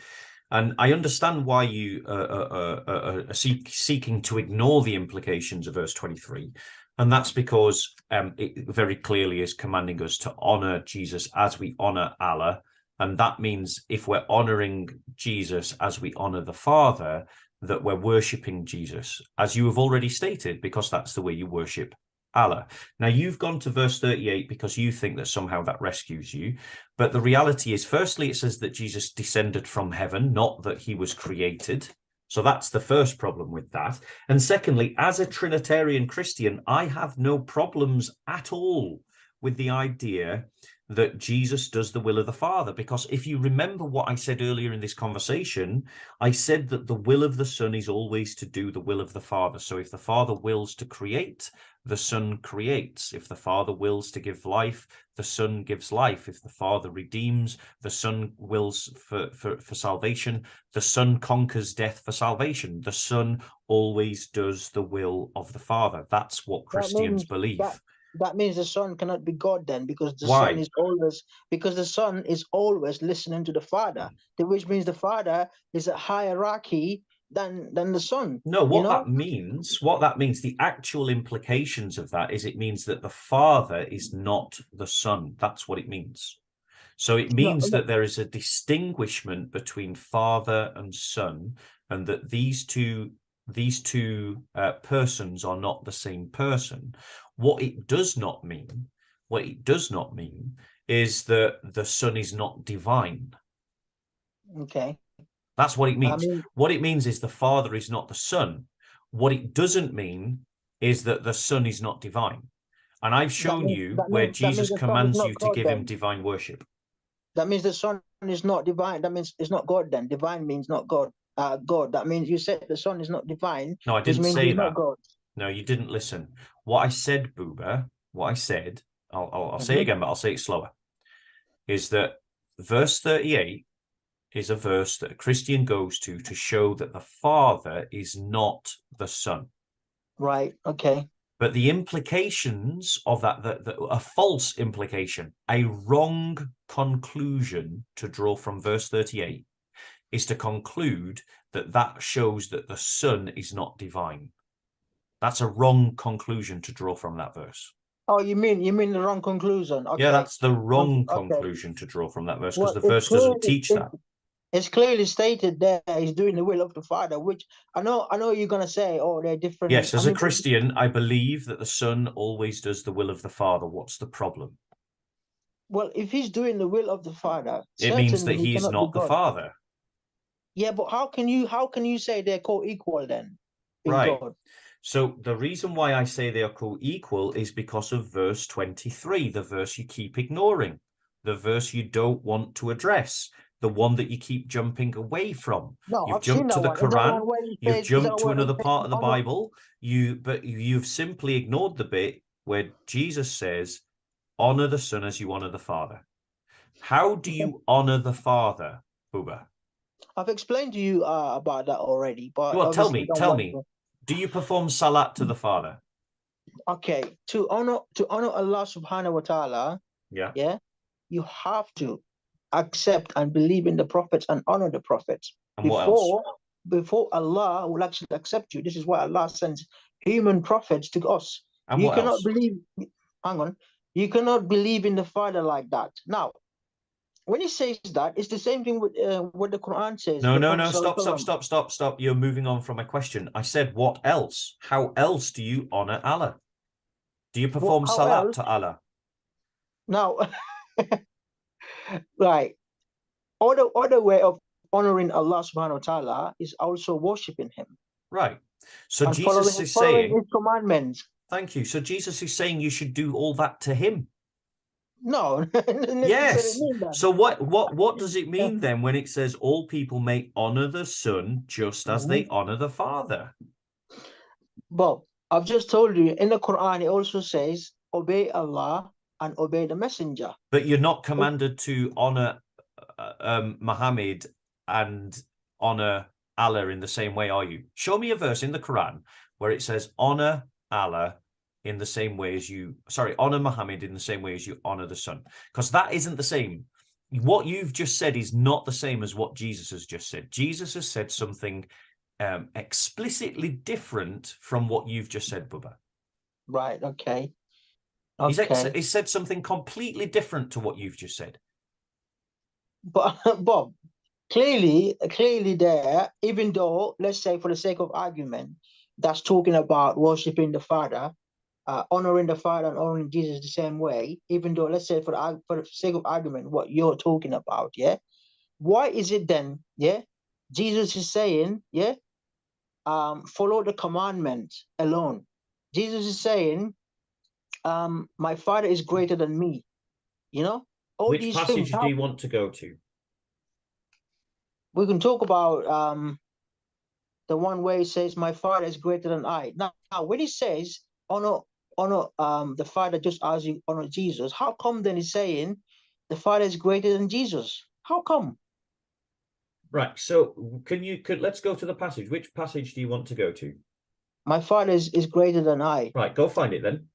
Speaker 1: And I understand why you are seeking to ignore the implications of verse 23. And that's because it very clearly is commanding us to honor Jesus as we honor Allah. And that means if we're honoring Jesus as we honor the Father, that we're worshipping Jesus, as you have already stated, because that's the way you worship Allah. Now, you've gone to verse 38 because you think that somehow that rescues you. But the reality is, firstly, it says that Jesus descended from heaven, not that he was created. So that's the first problem with that. And secondly, as a Trinitarian Christian, I have no problems at all with the idea that Jesus does the will of the Father. Because if you remember what I said earlier in this conversation, I said that the will of the Son is always to do the will of the Father. So if the Father wills to create, the Son creates. If the Father wills to give life, the Son gives life. If the Father redeems, the Son wills for salvation. The Son conquers death for salvation. The Son always does the will of the Father. That's what Christians believe.
Speaker 2: That means the Son cannot be God then, because the
Speaker 1: Why?
Speaker 2: Son is always listening to the Father, which means the Father is a hierarchy than the Son.
Speaker 1: No, what that means, the actual implications of that is it means that the Father is not the Son. That's what it means. So it means that there is a distinguishment between Father and Son, and that these two persons are not the same person. What it does not mean is that the Son is not divine.
Speaker 2: Okay.
Speaker 1: That's what it means. What it means is the Father is not the Son. What it doesn't mean is that the Son is not divine. And I've shown you where Jesus commands you to give him divine worship.
Speaker 2: That means the Son is not divine. That means it's not God then. Divine means not God. God. That means you said the Son is not divine.
Speaker 1: No, I didn't say that. No, you didn't listen. What I said, Booba, I'll say it again, but I'll say it slower, is that verse 38 is a verse that a Christian goes to show that the Father is not the Son.
Speaker 2: Right, okay.
Speaker 1: But the implications of that, a false implication, a wrong conclusion to draw from verse 38 is to conclude that shows that the Son is not divine. That's a wrong conclusion to draw from that verse.
Speaker 2: Oh, you mean the wrong conclusion? Okay.
Speaker 1: Yeah, that's the wrong conclusion to draw from that verse, because the verse doesn't teach that.
Speaker 2: It's clearly stated there he's doing the will of the Father, which I know you're going to say, oh, they're different.
Speaker 1: Yes, as a Christian, I believe that the Son always does the will of the Father. What's the problem?
Speaker 2: Well, if he's doing the will of the Father,
Speaker 1: it means that he is not the Father.
Speaker 2: Yeah, but how can you say they're co-equal then?
Speaker 1: Right. God? So the reason why I say they are co-equal is because of verse 23, the verse you keep ignoring, the verse you don't want to address, the one that you keep jumping away from.
Speaker 2: No,
Speaker 1: you've jumped to the Quran, you've jumped to another part of the Bible, but you've simply ignored the bit where Jesus says, honor the Son as you honor the Father. How do you honor the Father, Booba?
Speaker 2: I've explained to you about that already, but
Speaker 1: well, tell me, do you perform salat to the Father?
Speaker 2: Okay, to honor Allah subhanahu wa ta'ala, yeah, you have to accept and believe in the prophets and honor the prophets.
Speaker 1: And what else?
Speaker 2: Before Allah will actually accept you. This is why Allah sends human prophets to us.
Speaker 1: And
Speaker 2: you cannot believe, hang on, you cannot believe in the Father like that. Now, when he says that, it's the same thing with what the Quran says.
Speaker 1: No, stop. You're moving on from my question. I said, what else? How else do you honor Allah? Do you perform salat to Allah?
Speaker 2: Now, right. Other way of honoring Allah subhanahu wa ta'ala is also worshiping him.
Speaker 1: Right. So Jesus is saying
Speaker 2: his commandments.
Speaker 1: Thank you. So Jesus is saying you should do all that to him.
Speaker 2: No.
Speaker 1: Yes. So what does it mean then when it says all people may honor the Son just as they honor the Father?
Speaker 2: Bob, I've just told you in the Quran it also says obey Allah and obey the messenger.
Speaker 1: But you're not commanded to honor Muhammad and honor Allah in the same way, are you? Show me a verse in the Quran where it says honor Allah in the same way as honor Muhammad in the same way as you honor the Son, because that isn't the same. What you've just said is not the same as what Jesus has just said. Jesus has said something explicitly different from what you've just said, Bubba.
Speaker 2: Right, okay.
Speaker 1: He said something completely different to what you've just said.
Speaker 2: But Bob, clearly there, even though, let's say for the sake of argument, that's talking about worshiping the Father, honoring the Father and honoring Jesus the same way, even though, let's say for the sake of argument, what you're talking about, yeah? Why is it then, yeah? Jesus is saying, yeah, follow the commandment alone. Jesus is saying, my Father is greater than me. You know, all
Speaker 1: Which
Speaker 2: these things.
Speaker 1: passage do you want to go to?
Speaker 2: We can talk about the one where he says, my Father is greater than I. Now when he says honor the Father just as you honor Jesus, how come then he's saying the Father is greater than Jesus? How come?
Speaker 1: Right. So let's go to the passage. Which passage do you want to go to?
Speaker 2: My Father is greater than I.
Speaker 1: Right, go find it then.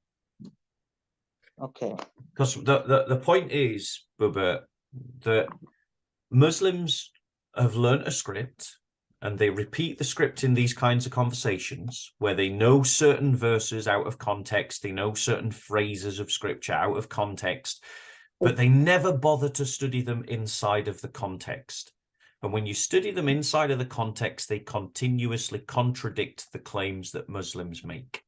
Speaker 2: Okay.
Speaker 1: Because the point is, Bubba, that Muslims have learnt a script and they repeat the script in these kinds of conversations where they know certain verses out of context, they know certain phrases of scripture out of context, but they never bother to study them inside of the context. And when you study them inside of the context, they continuously contradict the claims that Muslims make.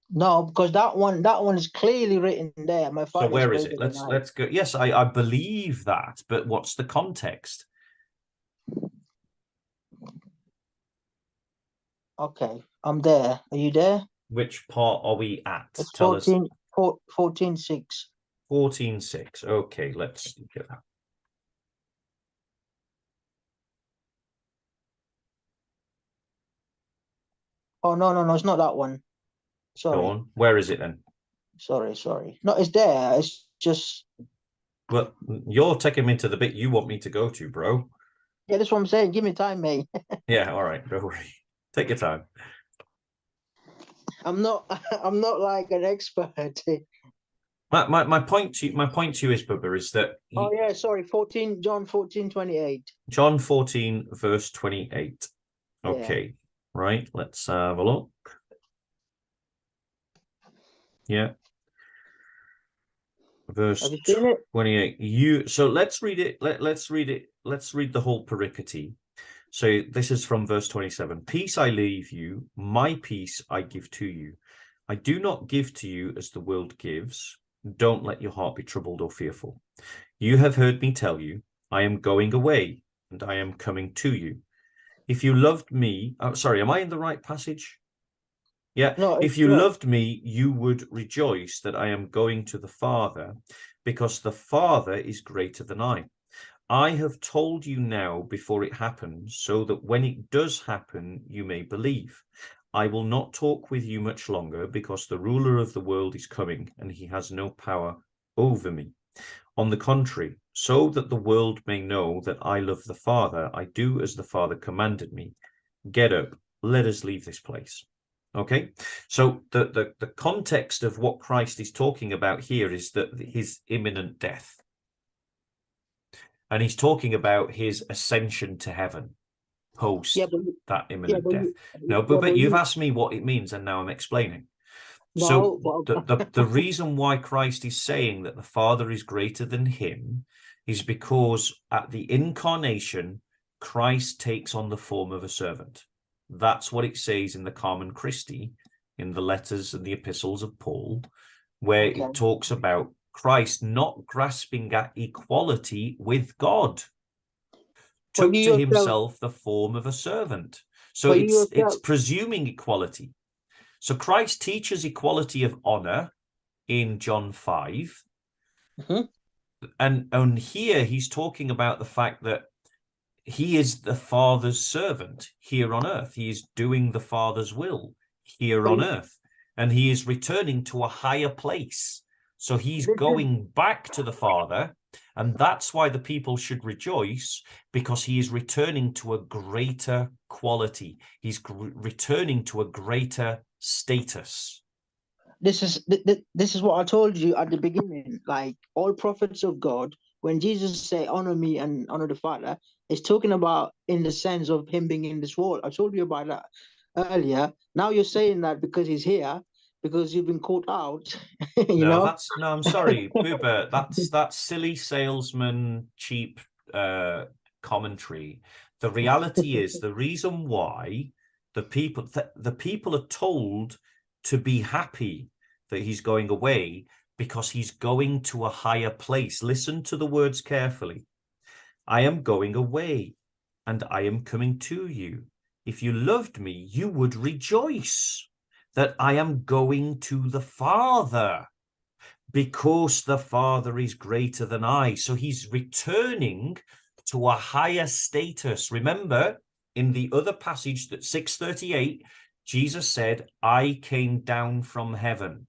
Speaker 2: No, because that one is clearly written there. My Father
Speaker 1: So where is
Speaker 2: greater
Speaker 1: it?
Speaker 2: than I.
Speaker 1: Let's go. Yes, I believe that, but what's the context?
Speaker 2: Okay, I'm there. Are you there?
Speaker 1: Which part are we at?
Speaker 2: It's
Speaker 1: Tell us.
Speaker 2: 14:6.
Speaker 1: 14:6. Okay, let's look at that.
Speaker 2: Oh, no, it's not that one. Sorry.
Speaker 1: Go on. Where is it then?
Speaker 2: Sorry. No, it's there. It's just.
Speaker 1: Well, you're taking me to the bit you want me to go to, bro.
Speaker 2: Yeah, that's what I'm saying. Give me time, mate.
Speaker 1: Yeah, all right. Don't worry. Take your time.
Speaker 2: I'm not like an expert.
Speaker 1: My point to you is, Bubba, is that
Speaker 2: Oh yeah, sorry. John 14:28.
Speaker 1: John 14 verse 28. Okay,
Speaker 2: Yeah.
Speaker 1: right. Let's have a look. Yeah. Verse
Speaker 2: Have you seen it?
Speaker 1: 28. So let's read it. Let's read it. Let's read the whole pericope. So this is from verse 27. Peace I leave you, my peace I give to you. I do not give to you as the world gives. Don't let your heart be troubled or fearful. You have heard me tell you, I am going away and I am coming to you. If you loved me, sorry, am I in the right passage? Yeah.
Speaker 2: No.
Speaker 1: If you loved me, you would rejoice that I am going to the Father, because the Father is greater than I. I have told you now before it happens, so that when it does happen, you may believe. I will not talk with you much longer, because the ruler of the world is coming, and he has no power over me. On the contrary, so that the world may know that I love the Father, I do as the Father commanded me. Get up, let us leave this place. Okay, so the context of what Christ is talking about here is that his imminent death. And he's talking about his ascension to heaven post that imminent death. But you've asked me what it means, and now I'm explaining. So the reason why Christ is saying that the Father is greater than him is because at the incarnation, Christ takes on the form of a servant. That's what it says in the Carmen Christi, in the letters and the epistles of Paul, where it talks about Christ not grasping at equality with God, took to himself the form of a servant. So it's presuming equality. So Christ teaches equality of honor in John 5. And here he's talking about the fact that he is the Father's servant here on earth. He is doing the Father's will here on earth. And he is returning to a higher place. So he's going back to the Father. And that's why the people should rejoice, because he is returning to a greater quality. He's returning to a greater status.
Speaker 2: This is what I told you at the beginning. Like all prophets of God, when Jesus say honor me and honor the Father, it's talking about in the sense of him being in this world. I told you about that earlier. Now you're saying that because he's here, because you've been caught out.
Speaker 1: No, I'm sorry, Bubba. That's silly salesman, cheap commentary. The reality is the reason why the people are told to be happy that he's going away, because he's going to a higher place. Listen to the words carefully. I am going away and I am coming to you. if you loved me, you would rejoice that I am going to the Father, because the Father is greater than I. So he's returning to a higher status. Remember, in the other passage, that 6:38, Jesus said, I came down from heaven.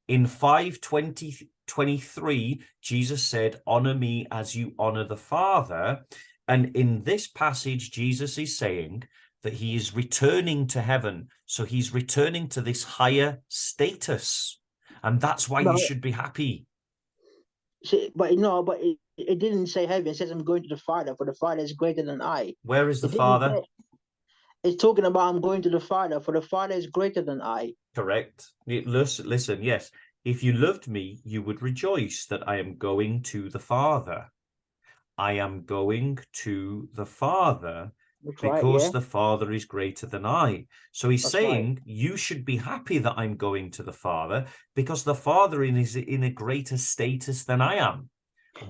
Speaker 1: In 5:23, Jesus said, honor me as you honor the Father. And in this passage, Jesus is saying that he is returning to heaven. So he's returning to this higher status. And that's why you should be happy.
Speaker 2: But no, but it didn't say heaven. It says I'm going to the Father, for the Father is greater than I.
Speaker 1: Where is the Father?
Speaker 2: It's talking about I'm going to the Father, for the Father is greater than I.
Speaker 1: Correct. Listen, yes. If you loved me, you would rejoice that I am going to the Father. I am going to the Father, because the Father is greater than I. So he's saying, you should be happy that I'm going to the Father, because the Father is in a greater status than I am.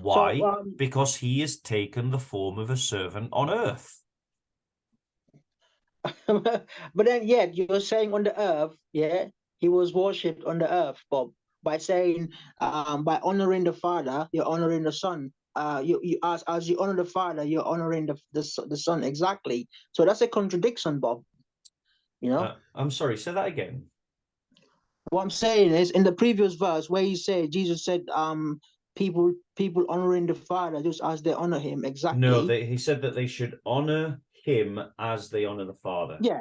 Speaker 1: Why? So, because he has taken the form of a servant on earth.
Speaker 2: But then, you're saying on the earth, he was worshipped on the earth, Bob, by saying, by honoring the Father, you're honoring the Son. You as you honor the Father, you're honoring the Son. Exactly. So that's a contradiction, Bob. You know.
Speaker 1: I'm sorry. Say that again.
Speaker 2: What I'm saying is, in the previous verse where Jesus said, people honoring the Father just as they honor him. Exactly.
Speaker 1: No, he said that they should honor him as they honor the Father.
Speaker 2: Yeah,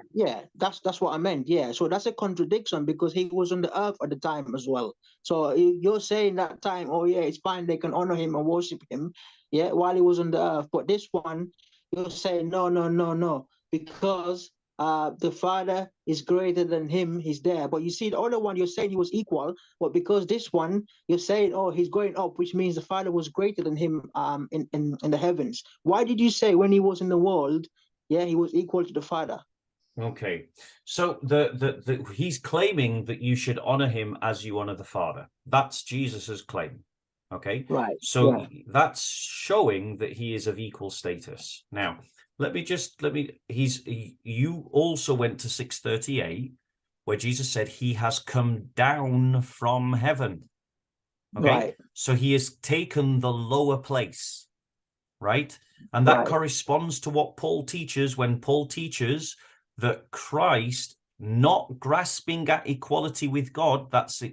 Speaker 2: that's what I meant. Yeah, so that's a contradiction, because he was on the earth at the time as well. So you're saying that time, oh yeah, it's fine, they can honor him and worship him, while he was on the earth. But this one, you're saying no, because the Father is greater than him, he's there. But you see, the other one, you're saying he was equal, but because this one, you're saying, oh, he's going up, which means the Father was greater than him in the heavens. Why did you say when he was in the world, he was equal to the Father?
Speaker 1: Okay, so he's claiming that you should honor him as you honor the Father. That's Jesus's claim. Okay,
Speaker 2: right.
Speaker 1: So that's showing that he is of equal status. Now, you also went to 6:38, where Jesus said he has come down from heaven. Okay, right. So he has taken the lower place, right? And that corresponds to what Paul teaches when Paul teaches that Christ, not grasping at equality with God, that's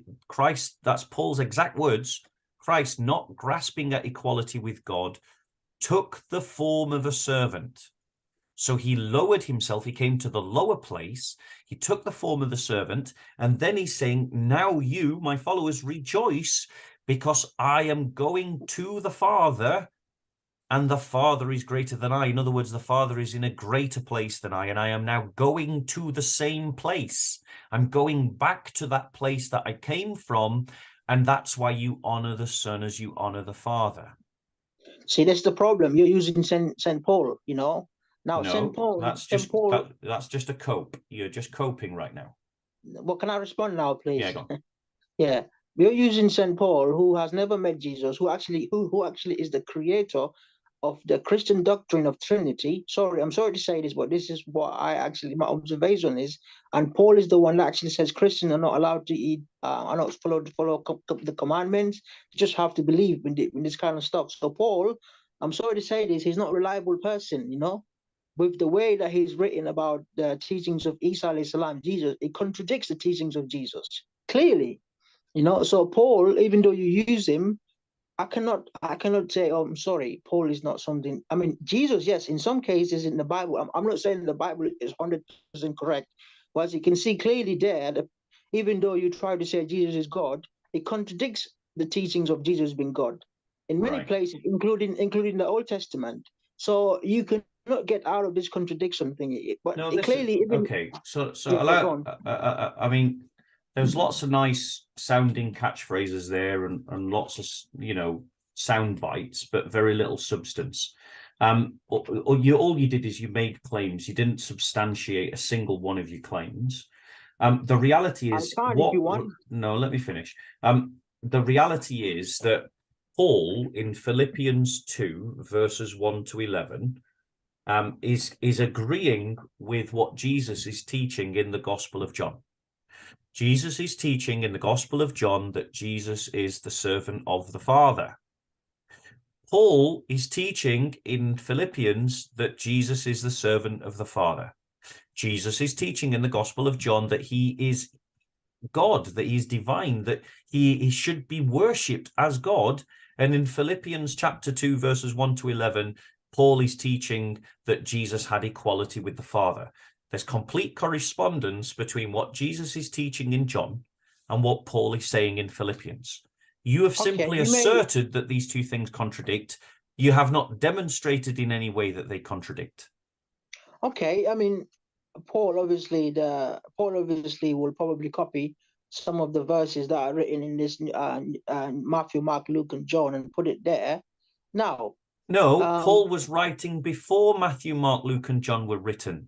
Speaker 1: Paul's exact words, Christ, not grasping at equality with God, took the form of a servant. So he lowered himself, he came to the lower place, he took the form of the servant, and then he's saying, now you, my followers, rejoice, because I am going to the Father, and the Father is greater than I. In other words, the Father is in a greater place than I, and I am now going to the same place. I'm going back to that place that I came from, and that's why you honor the Son as you honor the Father.
Speaker 2: See, that's the problem. You're using St. Paul, you know. Now,
Speaker 1: no,
Speaker 2: St. Paul,
Speaker 1: that's just a cope. You're just coping right now.
Speaker 2: Well, can I respond now, please?
Speaker 1: Yeah, go on.
Speaker 2: Yeah, we're using St. Paul, who has never met Jesus, who actually is the creator of the Christian doctrine of Trinity. I'm sorry to say this, but this is what my observation is. And Paul is the one that actually says Christians are not allowed to eat, are not follow the commandments. You just have to believe in this kind of stuff. So Paul, I'm sorry to say this, he's not a reliable person, you know. With the way that he's written about the teachings of Isa alayhi salam, Jesus, it contradicts the teachings of Jesus clearly, you know. So Paul, even though you use him, I cannot say, oh, I'm sorry, Paul is not something. I mean, Jesus, yes, in some cases in the Bible, I'm not saying the Bible is 100% correct, but as you can see clearly there, that even though you try to say Jesus is God, it contradicts the teachings of Jesus being God in many places, including the Old Testament. So you cannot get out of this contradiction thing. But
Speaker 1: no,
Speaker 2: clearly,
Speaker 1: okay. So I mean, there's lots of nice sounding catchphrases there, and lots of sound bites, but very little substance. All you did is you made claims. You didn't substantiate a single one of your claims. The reality is, no, let me finish. The reality is that Paul in Philippians 2 verses 1 to 11 is agreeing with what Jesus is teaching in the Gospel of John. Jesus is teaching in the Gospel of John that Jesus is the servant of the Father. Paul is teaching in Philippians that Jesus is the servant of the Father. Jesus is teaching in the Gospel of John that he is God, that he is divine, that he should be worshipped as God. And in Philippians chapter 2, verses 1 to 11, Paul is teaching that Jesus had equality with the Father. There's complete correspondence between what Jesus is teaching in John and what Paul is saying in Philippians. You have simply asserted that these two things contradict. You have not demonstrated in any way that they contradict.
Speaker 2: Okay, I mean, Paul obviously will probably copy some of the verses that are written in this Matthew, Mark, Luke, and John and put it there. Now,
Speaker 1: no, Paul was writing before Matthew, Mark, Luke, and John were written.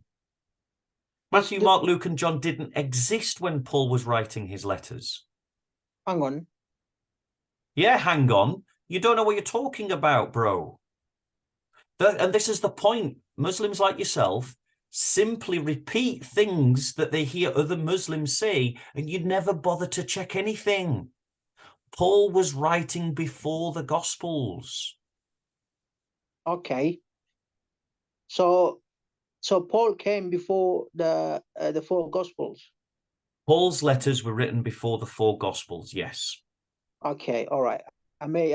Speaker 1: Matthew, Mark, Luke, and John didn't exist when Paul was writing his letters.
Speaker 2: Hang on.
Speaker 1: Yeah, hang on. You don't know what you're talking about, bro. And this is the point. Muslims like yourself simply repeat things that they hear other Muslims say, and you never bother to check anything. Paul was writing before the Gospels.
Speaker 2: Okay. So Paul came before the four Gospels.
Speaker 1: Paul's letters were written before the four Gospels, yes.
Speaker 2: Okay, all right. I may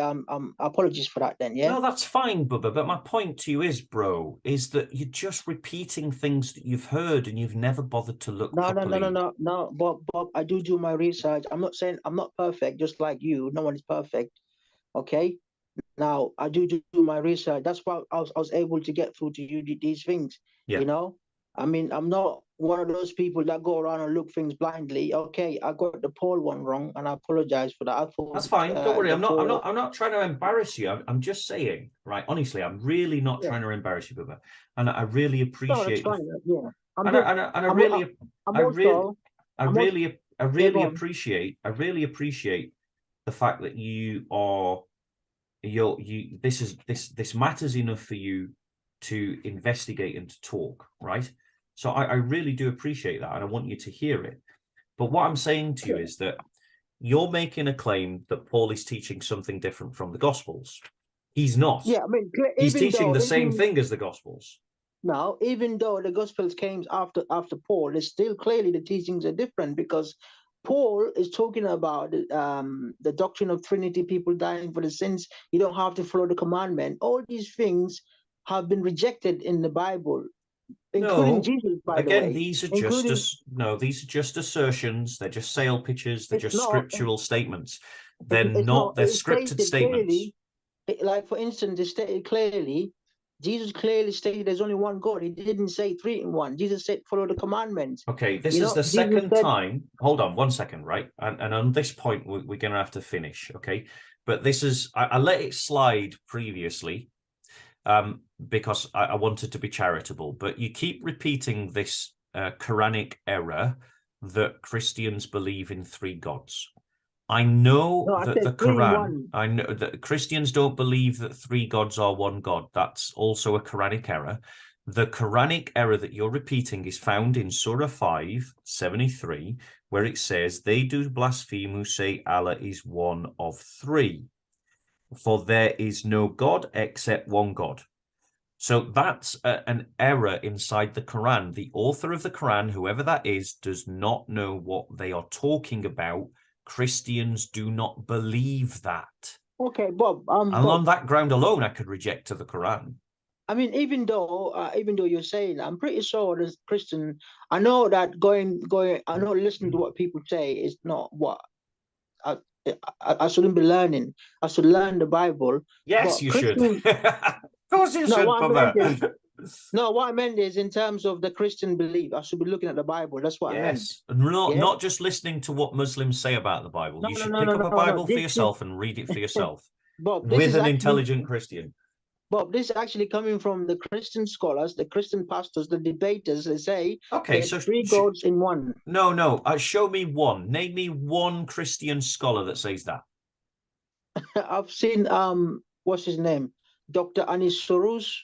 Speaker 2: apologies for that then, yeah?
Speaker 1: No, that's fine, Bubba, but my point to you is, bro, is that you're just repeating things that you've heard and you've never bothered to look properly.
Speaker 2: No, Bob, I do my research. I'm not saying I'm not perfect, just like you. No one is perfect, okay? Now, I do my research. That's why I was able to get through to you these things, you know? I mean, I'm not one of those people that go around and look things blindly. Okay, I got the Paul one wrong, and I apologize for that. I thought
Speaker 1: that's fine. Don't worry. I'm not trying to embarrass you. I'm just saying, right? Honestly, I'm really not trying to embarrass you, Bubba. And I really appreciate.
Speaker 2: No, that's fine.
Speaker 1: I really appreciate the fact that you are. This matters enough for you to investigate and to talk, right? So I really do appreciate that, and I want you to hear it. But what I'm saying to you is that you're making a claim that Paul is teaching something different from the Gospels. He's not.
Speaker 2: Yeah, I mean,
Speaker 1: he's teaching the same thing as the Gospels.
Speaker 2: Now, even though the Gospels came after Paul, it's still clearly the teachings are different, because Paul is talking about the doctrine of Trinity, people dying for the sins. You don't have to follow the commandment. All these things have been rejected in the Bible, including Jesus, by the way.
Speaker 1: Again, these are just assertions. They're just sale pitches. They're just scriptural statements. They're scripted statements.
Speaker 2: Like, for instance, it stated clearly, Jesus clearly stated there's only one God. He didn't say three in one. Jesus said, follow the commandments.
Speaker 1: Okay, this is the second time. Hold on 1 second, right? And on this point, we're going to have to finish, okay? But this is, I let it slide previously because I wanted to be charitable. But you keep repeating this Quranic error that Christians believe in three gods. I know that the Quran, I know that Christians don't believe that three gods are one God. That's also a Quranic error. The Quranic error that you're repeating is found in Surah 5:73, where it says, they do blaspheme who say Allah is one of three, for there is no God except one God. So that's an error inside the Quran. The author of the Quran, whoever that is, does not know what they are talking about. Christians do not believe that.
Speaker 2: Okay, Bob.
Speaker 1: And on that ground alone, I could reject to the Quran.
Speaker 2: I mean, even though you're saying, I'm pretty sure as Christian, I know that I know listening to what people say is not what I shouldn't be learning. I should learn the Bible.
Speaker 1: Yes, you should. Of course you should,
Speaker 2: No, what I meant is in terms of the Christian belief, I should be looking at the Bible. That's what I meant.
Speaker 1: Not just listening to what Muslims say about the Bible. You should pick up a Bible for yourself and read it for yourself.
Speaker 2: Bob,
Speaker 1: with an intelligent Christian.
Speaker 2: Bob, this is actually coming from the Christian scholars, the Christian pastors, the debaters. They say,
Speaker 1: okay, so
Speaker 2: three gods in one.
Speaker 1: No. Show me one. Name me one Christian scholar that says that.
Speaker 2: I've seen what's his name, Dr. Anis Sorus.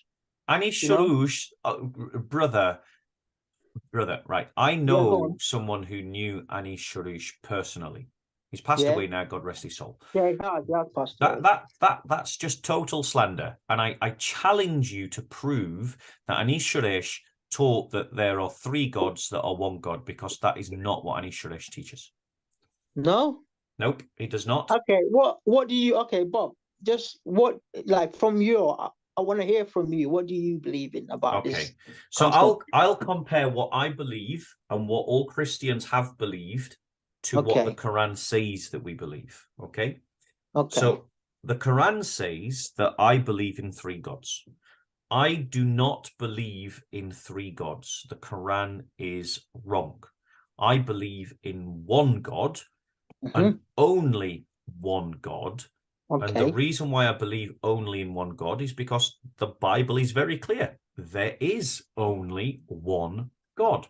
Speaker 1: Ani
Speaker 2: You know?
Speaker 1: Shoroosh, brother, right? I
Speaker 2: Yeah, go
Speaker 1: know
Speaker 2: on.
Speaker 1: someone who knew Ani Shoroosh personally. He's passed
Speaker 2: Yeah.
Speaker 1: away now, God rest his soul.
Speaker 2: Yeah, he has passed away.
Speaker 1: That's just total slander. And I challenge you to prove that Ani Shoroosh taught that there are three gods that are one God, because that is not what Ani Shoroosh teaches.
Speaker 2: No?
Speaker 1: Nope, he does not.
Speaker 2: Okay, what do you, okay, Bob, just what, like, from you, I want to hear from you. What do you believe in about this
Speaker 1: Okay, so
Speaker 2: concept?
Speaker 1: I'll compare what I believe and what all Christians have believed to what the
Speaker 2: Okay,
Speaker 1: Quran says that we believe. Okay,
Speaker 2: okay,
Speaker 1: so the Quran says that I believe in three gods. I do not believe in three gods. The Quran is wrong. I believe in one God and only one God. And the
Speaker 2: okay,
Speaker 1: reason why I believe only in one God is because the Bible is very clear. There is only one God.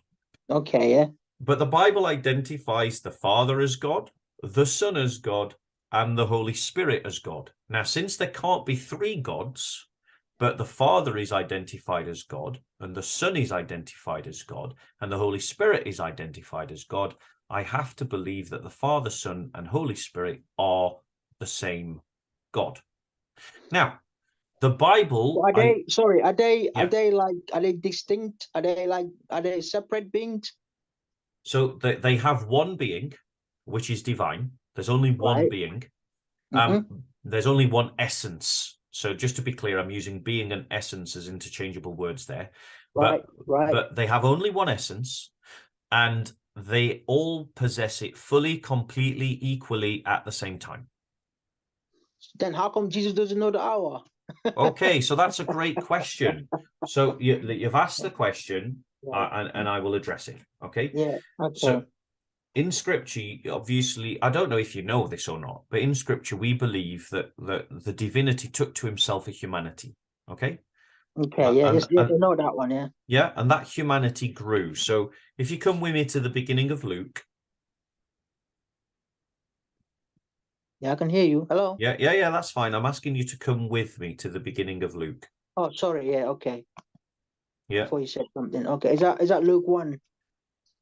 Speaker 2: okay, yeah,
Speaker 1: But the Bible identifies the Father as God, the Son as God, and the Holy Spirit as God. Now, since there can't be three gods, but the Father is identified as God, and the Son is identified as God, and the Holy Spirit is identified as God, I have to believe that the Father, Son, and Holy Spirit are the same God. Now, the Bible,
Speaker 2: are they, sorry, are
Speaker 1: yeah.
Speaker 2: they distinct? Are they separate beings?
Speaker 1: So they have one being, which is divine. There's only one
Speaker 2: Right.
Speaker 1: being.
Speaker 2: Mm-hmm.
Speaker 1: There's only one essence. So just to be clear, I'm using being and essence as interchangeable words there.
Speaker 2: Right, right.
Speaker 1: But they have only one essence, and they all possess it fully, completely, equally at the same time.
Speaker 2: Then how come Jesus doesn't know the hour?
Speaker 1: Okay, so that's a great question. So you've asked the question,
Speaker 2: Right.
Speaker 1: and I will address it. Okay.
Speaker 2: Yeah, okay.
Speaker 1: So in scripture, obviously, I don't know if you know this or not, but in scripture, we believe that the divinity took to himself a humanity. Okay.
Speaker 2: Okay, yeah, yes, yes, I
Speaker 1: And
Speaker 2: know that one, yeah.
Speaker 1: yeah, and that humanity grew. So if you come with me to the beginning of Luke.
Speaker 2: Yeah, I can hear you. Hello?
Speaker 1: Yeah, that's fine. I'm asking you to come with me to the beginning of Luke.
Speaker 2: Oh, sorry, yeah, okay. I
Speaker 1: Yeah.
Speaker 2: thought you said something. Okay, is that Luke 1?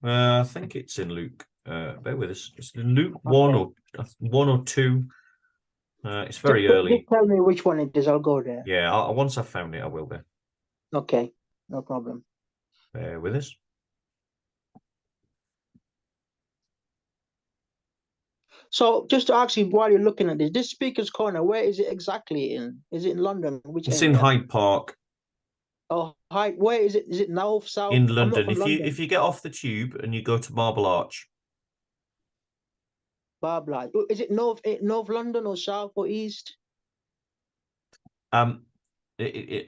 Speaker 1: I think it's in Luke. Bear with us. It's in Luke
Speaker 2: Okay.
Speaker 1: 1 or 2. It's
Speaker 2: Just,
Speaker 1: very
Speaker 2: just
Speaker 1: early.
Speaker 2: tell me which one it is, I'll go there.
Speaker 1: Yeah, once I've found it, I will be.
Speaker 2: Okay, no problem.
Speaker 1: Bear with us.
Speaker 2: So just to ask you while you're looking at this Speaker's Corner, where is it exactly in? Is it in London? Which
Speaker 1: It's in
Speaker 2: area?
Speaker 1: Hyde Park
Speaker 2: Oh, hi, where is it? Is it north, south?
Speaker 1: in
Speaker 2: I'm not
Speaker 1: London.
Speaker 2: from
Speaker 1: If
Speaker 2: London.
Speaker 1: you get off the tube and you go to Marble Arch,
Speaker 2: Barbara. Is it North London or south or east?
Speaker 1: um,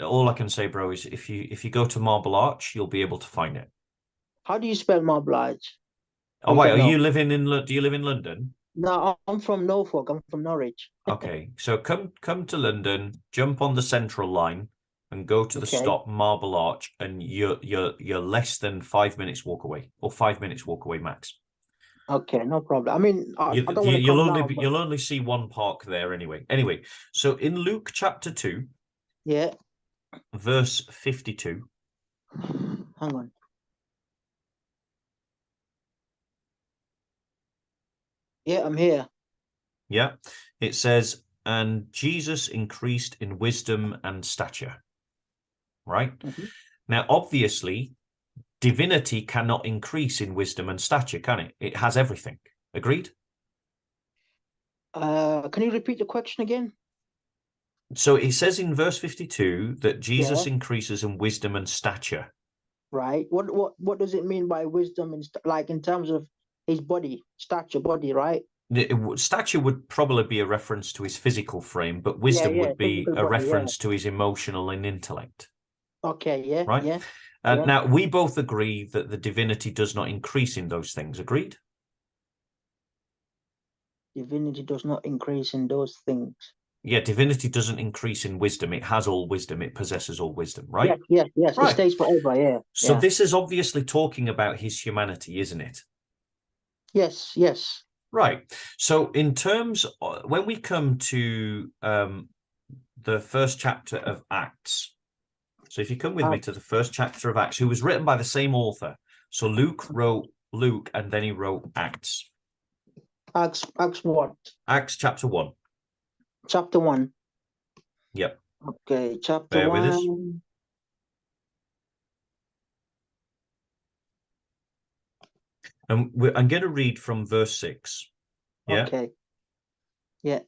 Speaker 1: all I can say, bro, is if you go to Marble Arch, you'll be able to find it.
Speaker 2: How do you spell Blige?
Speaker 1: Oh
Speaker 2: If
Speaker 1: wait,
Speaker 2: you
Speaker 1: are
Speaker 2: know.
Speaker 1: you living in? Do you live in London?
Speaker 2: No, I'm from Norfolk. I'm from Norwich.
Speaker 1: Okay, so come to London, jump on the Central Line, and go to the
Speaker 2: Okay.
Speaker 1: stop Marble Arch, and you're less than 5 minutes walk away, or 5 minutes walk away max.
Speaker 2: Okay, no problem. I mean, I don't want to
Speaker 1: You'll
Speaker 2: come
Speaker 1: only
Speaker 2: now, but
Speaker 1: you'll only see one park there anyway. Anyway, so in Luke chapter 2,
Speaker 2: yeah.
Speaker 1: verse 52.
Speaker 2: Hang on. Yeah, I'm here.
Speaker 1: Yeah, it says, and Jesus increased in wisdom and stature. Right?
Speaker 2: Mhm.
Speaker 1: Now, obviously, divinity cannot increase in wisdom and stature, can it? It has everything. Agreed?
Speaker 2: Can you repeat the question again?
Speaker 1: So it says in verse 52 that Jesus
Speaker 2: Yeah,
Speaker 1: increases in wisdom and stature.
Speaker 2: right. What does it mean by wisdom and like in terms of his body, stature, body, right?
Speaker 1: Stature would probably be a reference to his physical frame, but
Speaker 2: Yeah,
Speaker 1: wisdom
Speaker 2: yeah,
Speaker 1: would be
Speaker 2: physical
Speaker 1: a
Speaker 2: body, yeah.
Speaker 1: reference to his emotional and intellect,
Speaker 2: Okay, yeah,
Speaker 1: right?
Speaker 2: yeah, yeah.
Speaker 1: Now, we both agree that the divinity does not increase in those things. Agreed?
Speaker 2: Divinity does not increase in those things.
Speaker 1: Yeah, divinity doesn't increase in wisdom. It has all wisdom. It possesses all wisdom,
Speaker 2: Yes,
Speaker 1: right?
Speaker 2: yes, yes. It
Speaker 1: Right.
Speaker 2: stays forever, yeah,
Speaker 1: So
Speaker 2: yeah.
Speaker 1: this is obviously talking about his humanity, isn't it?
Speaker 2: Yes, yes.
Speaker 1: Right. So in terms when we come to the first chapter of Acts, So if you come with me to the first chapter of Acts, who was written by the same author. So Luke wrote Luke, and then he wrote Acts.
Speaker 2: Acts what?
Speaker 1: Acts chapter 1.
Speaker 2: Chapter 1.
Speaker 1: Yep.
Speaker 2: Okay, chapter
Speaker 1: Bear with us.
Speaker 2: 1.
Speaker 1: And I'm going to read from verse 6. Yeah.
Speaker 2: Okay. Yeah.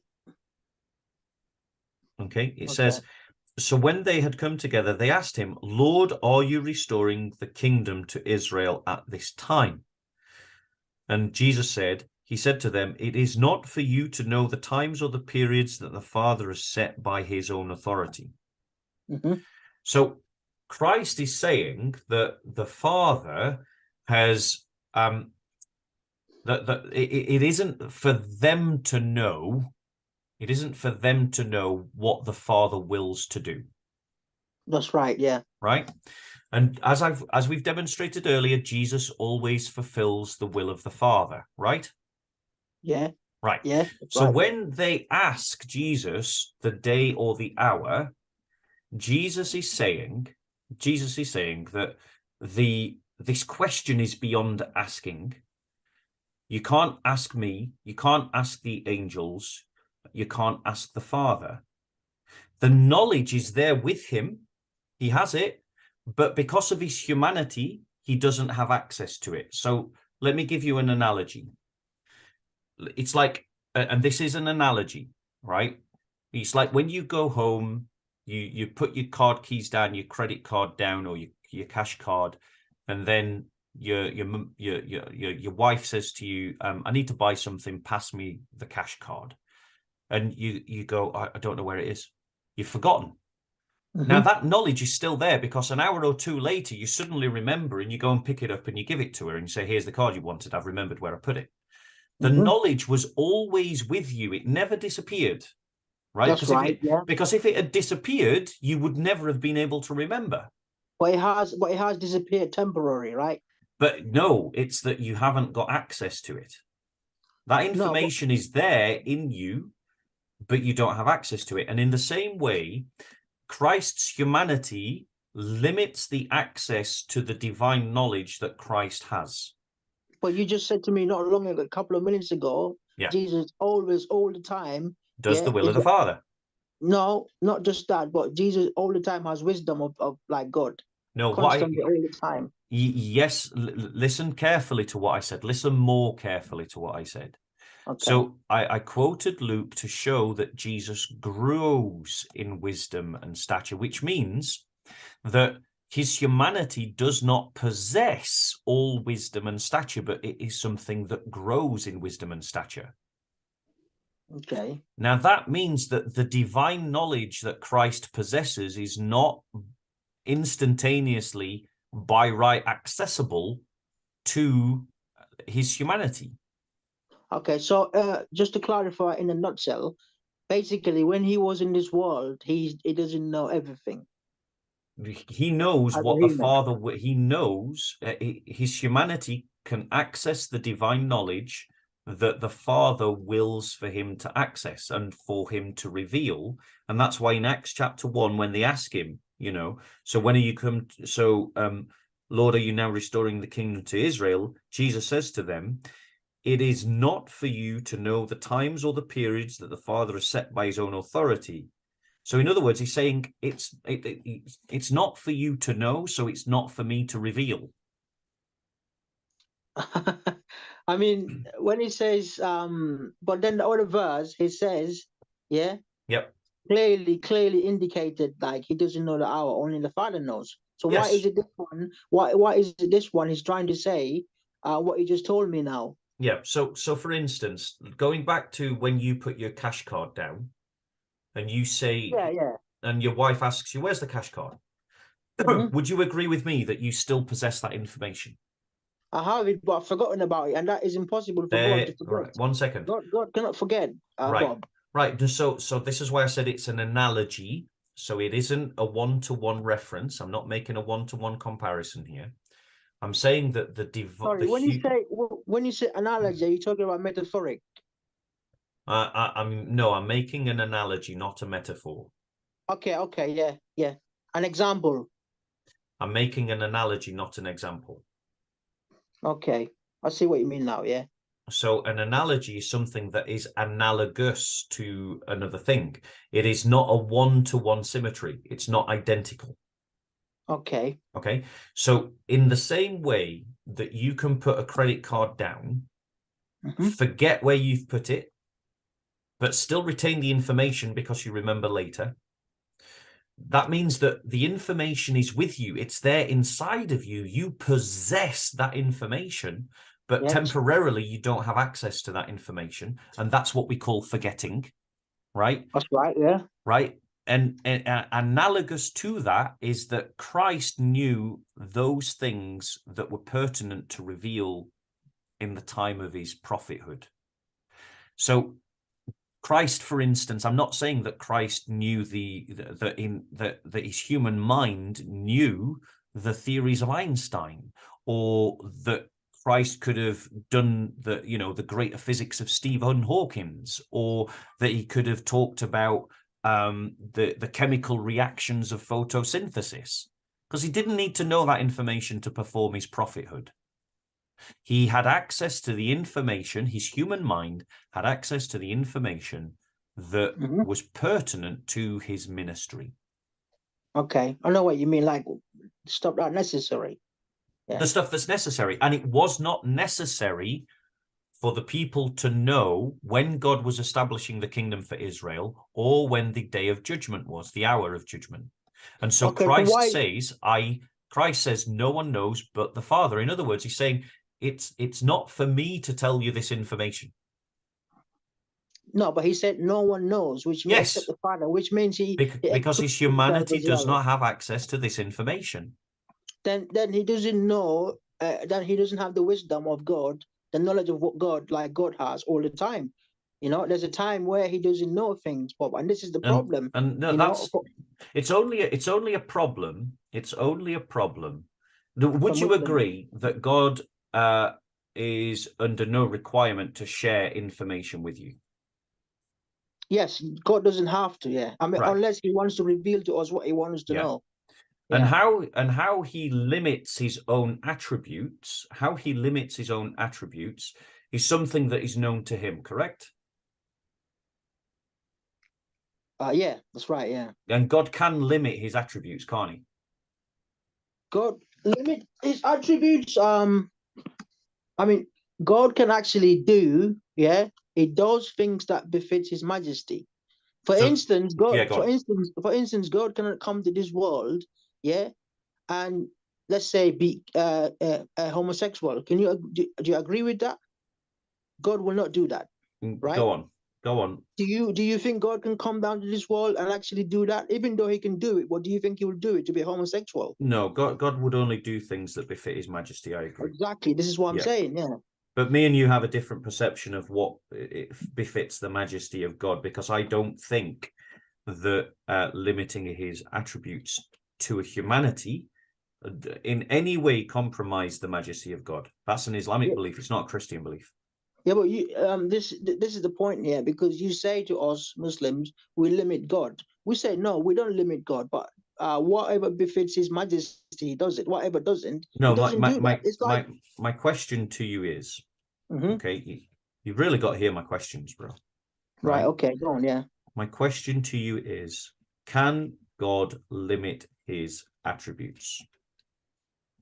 Speaker 1: Okay. It
Speaker 2: Okay.
Speaker 1: says, so when they had come together, they asked him, Lord, are you restoring the kingdom to Israel at this time? And Jesus said, he said to them, it is not for you to know the times or the periods that the Father has set by his own authority. So Christ is saying that the Father has that it isn't for them to know. It isn't for them to know what the Father wills to do.
Speaker 2: That's right. Yeah.
Speaker 1: Right. And as we've demonstrated earlier, Jesus always fulfills the will of the Father. Right.
Speaker 2: Yeah.
Speaker 1: Right.
Speaker 2: Yeah.
Speaker 1: So
Speaker 2: right.
Speaker 1: when they ask Jesus the day or the hour, Jesus is saying that this question is beyond asking. You can't ask me, you can't ask the angels, you can't ask the Father. The knowledge is there with him. He has it, but because of his humanity, he doesn't have access to it. So let me give you an analogy. It's like, and this is an analogy, right? It's like when you go home, you put your card keys down, your credit card down, or your cash card, and then your wife says to you, I need to buy something, pass me the cash card. And you go, I don't know where it is. You've forgotten. Now that knowledge is still there, because an hour or two later, you suddenly remember and you go and pick it up and you give it to her and you say, here's the card you wanted. I've remembered where I put it. The knowledge was always with you. It never disappeared. Right?
Speaker 2: That's right.
Speaker 1: Because if it had disappeared, you would never have been able to remember.
Speaker 2: But it has disappeared temporarily, right?
Speaker 1: But no, it's that you haven't got access to it. That information is there in you, but you don't have access to it. And in the same way, Christ's humanity limits the access to the divine knowledge that Christ has.
Speaker 2: But you just said to me not long ago, a couple of minutes ago, Jesus always, all the time,
Speaker 1: does the will of the Father.
Speaker 2: No, not just that, but Jesus all the time has wisdom of like God.
Speaker 1: No,
Speaker 2: constantly, all the time.
Speaker 1: Yes, listen carefully to what I said. Listen more carefully to what I said. Okay. So I quoted Luke to show that Jesus grows in wisdom and stature, which means that his humanity does not possess all wisdom and stature, but it is something that grows in wisdom and stature.
Speaker 2: Okay.
Speaker 1: Now that means that the divine knowledge that Christ possesses is not instantaneously by right accessible to his humanity.
Speaker 2: Okay, so just to clarify in a nutshell, basically when he was in this world, he doesn't know everything.
Speaker 1: He knows what the Father, he knows his humanity can access the divine knowledge that the Father wills for him to access and for him to reveal. And that's why in Acts chapter 1, when they ask him, so when are you come? Lord, are you now restoring the kingdom to Israel? Jesus says to them, it is not for you to know the times or the periods that the Father has set by his own authority. So in other words, he's saying it's not for you to know, so it's not for me to reveal.
Speaker 2: I mean, when he says, but then the other verse, he says, clearly indicated like he doesn't know the hour, only the Father knows. So why is it this one? Why is it this one? He's trying to say what he just told me now.
Speaker 1: Yeah. So for instance, going back to when you put your cash card down, and you say, and your wife asks you, "Where's the cash card?" Would you agree with me that you still possess that information?
Speaker 2: I have it, but I've forgotten about it, and that is impossible for God to forget.
Speaker 1: Right, 1 second.
Speaker 2: God cannot forget, Bob.
Speaker 1: Right. So this is why I said it's an analogy. So it isn't a one-to-one reference. I'm not making a one-to-one comparison here. I'm saying that
Speaker 2: Sorry, when you say analogy, are you talking about metaphoric?
Speaker 1: I'm making an analogy, not a metaphor.
Speaker 2: Okay, yeah. An example.
Speaker 1: I'm making an analogy, not an example.
Speaker 2: Okay, I see what you mean now. Yeah.
Speaker 1: So an analogy is something that is analogous to another thing. It is not a one-to-one symmetry. It's not identical.
Speaker 2: Okay.
Speaker 1: Okay. So in the same way that you can put a credit card down, forget where you've put it, but still retain the information because you remember later, that means that the information is with you. It's there inside of you. You possess that information, but
Speaker 2: Yes.
Speaker 1: temporarily you don't have access to that information. And that's what we call forgetting, right?
Speaker 2: That's right. Yeah.
Speaker 1: Right. And analogous to that is that Christ knew those things that were pertinent to reveal in the time of his prophethood. So Christ, for instance, I'm not saying that Christ knew that his human mind knew the theories of Einstein, or that Christ could have done the greater physics of Stephen Hawkins, or that he could have talked about the chemical reactions of photosynthesis, because he didn't need to know that information to perform his prophethood. He had access to the information, his human mind had access to the information that was pertinent to his ministry.
Speaker 2: Okay, I know what you mean, like stuff not necessary. Yeah.
Speaker 1: The stuff that's necessary. And it was not necessary for the people to know when God was establishing the kingdom for Israel, or when the day of judgment was, the hour of judgment. And so Christ says, no one knows but the Father. In other words, he's saying, it's not for me to tell you this information.
Speaker 2: No, but he said no one knows, which means except the Father, which means
Speaker 1: because his humanity does not have access to this information.
Speaker 2: Then he doesn't know. Then he doesn't have the wisdom of God, the knowledge of what God has all the time. There's a time where he doesn't know things, Bob, and this is the problem.
Speaker 1: And no, it's only a problem. It's only a problem. Would you agree that God is under no requirement to share information with you?
Speaker 2: Yes, God doesn't have to. Yeah, I mean, unless he wants to reveal to us what he wants to know.
Speaker 1: And how he limits his own attributes, is something that is known to him, correct?
Speaker 2: Yeah, that's right. Yeah.
Speaker 1: And God can limit his attributes, can't he?
Speaker 2: God limit his attributes. I mean, God can actually do. Yeah, he does things that befits his majesty. For instance, God. For instance, God cannot come to this world. Yeah, and let's say be a homosexual. Do you agree with that? God will not do that. Right?
Speaker 1: Go on.
Speaker 2: Do you think God can come down to this world and actually do that? Even though he can do it, what do you think he will do it to be homosexual?
Speaker 1: No, God would only do things that befit his majesty. I agree.
Speaker 2: Exactly. This is what I'm saying. Yeah.
Speaker 1: But me and you have a different perception of what befits the majesty of God, because I don't think that limiting his attributes to a humanity in any way compromise the majesty of God. That's an Islamic belief. It's not a Christian belief.
Speaker 2: Yeah, but this is the point here, because you say to us Muslims, we limit God. We say no, we don't limit God, but whatever befits his majesty, he does it. Whatever doesn't,
Speaker 1: no,
Speaker 2: he doesn't do that. It's like
Speaker 1: my question to you is, okay, you've really got to hear my questions, bro.
Speaker 2: Right? Okay, go on. Yeah.
Speaker 1: My question to you is, can God limit his attributes?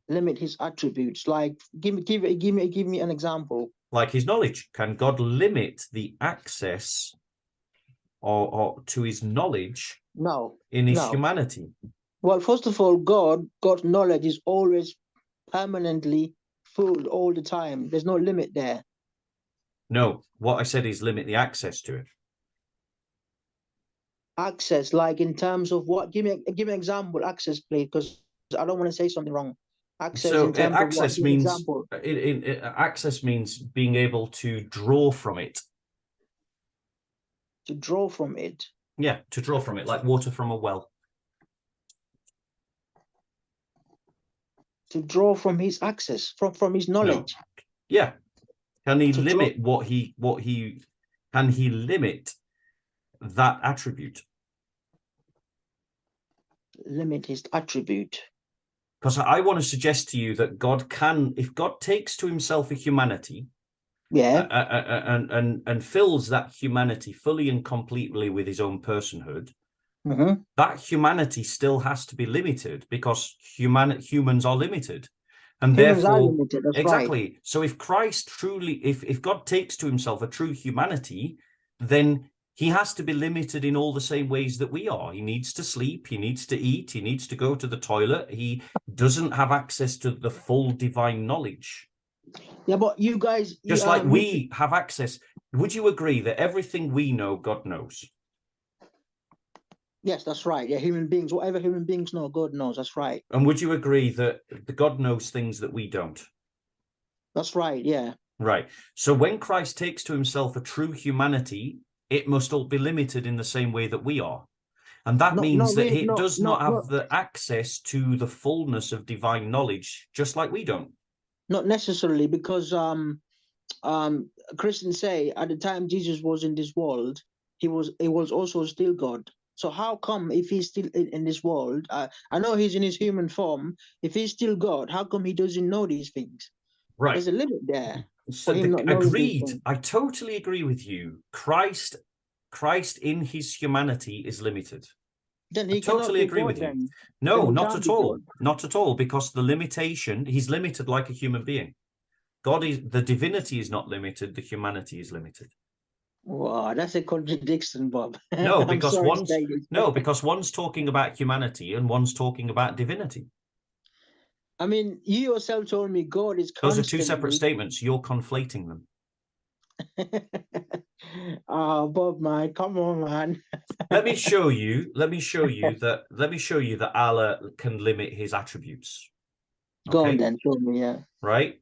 Speaker 2: Limit his attributes. Like, give me an example.
Speaker 1: Like his knowledge. Can God limit the access or to his knowledge?
Speaker 2: No.
Speaker 1: In his humanity?
Speaker 2: Well, first of all, God's knowledge is always permanently full all the time. There's no limit there.
Speaker 1: No, what I said is limit the access to it.
Speaker 2: Access, like in terms of what? Give me an example. Access, please, because I don't want to say something wrong. Access. So
Speaker 1: access means access means being able to draw from it.
Speaker 2: To draw from it.
Speaker 1: Yeah, to draw from it, like water from a well. To
Speaker 2: draw from his access, from his knowledge.
Speaker 1: No. Yeah. Can he limit can he limit that attribute?
Speaker 2: Limit his attribute.
Speaker 1: Because I want to suggest to you that God can, if God takes to himself a humanity,
Speaker 2: Yeah.
Speaker 1: and fills that humanity fully and completely with his own personhood, that humanity still has to be limited because humans are limited. And
Speaker 2: Humans are
Speaker 1: therefore,
Speaker 2: limited, that's
Speaker 1: exactly.
Speaker 2: right.
Speaker 1: So if Christ truly, if God takes to himself a true humanity, then he has to be limited in all the same ways that we are. He needs to sleep, he needs to eat, he needs to go to the toilet. He doesn't have access to the full divine knowledge.
Speaker 2: Yeah, but you guys,
Speaker 1: Just like we have access. Would you agree that everything we know, God knows?
Speaker 2: yes, that's right. Yeah, human beings, whatever human beings know, God knows. That's right.
Speaker 1: And would you agree that the God knows things that we don't?
Speaker 2: That's right. Yeah.
Speaker 1: Right. So when Christ takes to himself a true humanity, it must all be limited in the same way that we are. And that means that he does not have the access to the fullness of divine knowledge, just like we don't.
Speaker 2: Not necessarily, because Christians say at the time Jesus was in this world, he was also still God. So how come if he's still in this world, I know he's in his human form, if he's still God, how come he doesn't know these things?
Speaker 1: Right.
Speaker 2: There's a limit there.
Speaker 1: So agreed. I totally agree with you. Christ in his humanity is limited.
Speaker 2: Then he
Speaker 1: I totally agree with you. No, not at all. Not at all, because the limitation, he's limited like a human being. God is, the divinity is not limited, the humanity is limited.
Speaker 2: Wow, that's a contradiction, Bob.
Speaker 1: No, because because one's talking about humanity and one's talking about divinity.
Speaker 2: I mean, you yourself told me God is constantly...
Speaker 1: Those are two separate statements. You're conflating them.
Speaker 2: Oh, Bob, man, come on, man.
Speaker 1: Let me show you that Allah can limit his attributes.
Speaker 2: Go on then, show me, yeah.
Speaker 1: Right?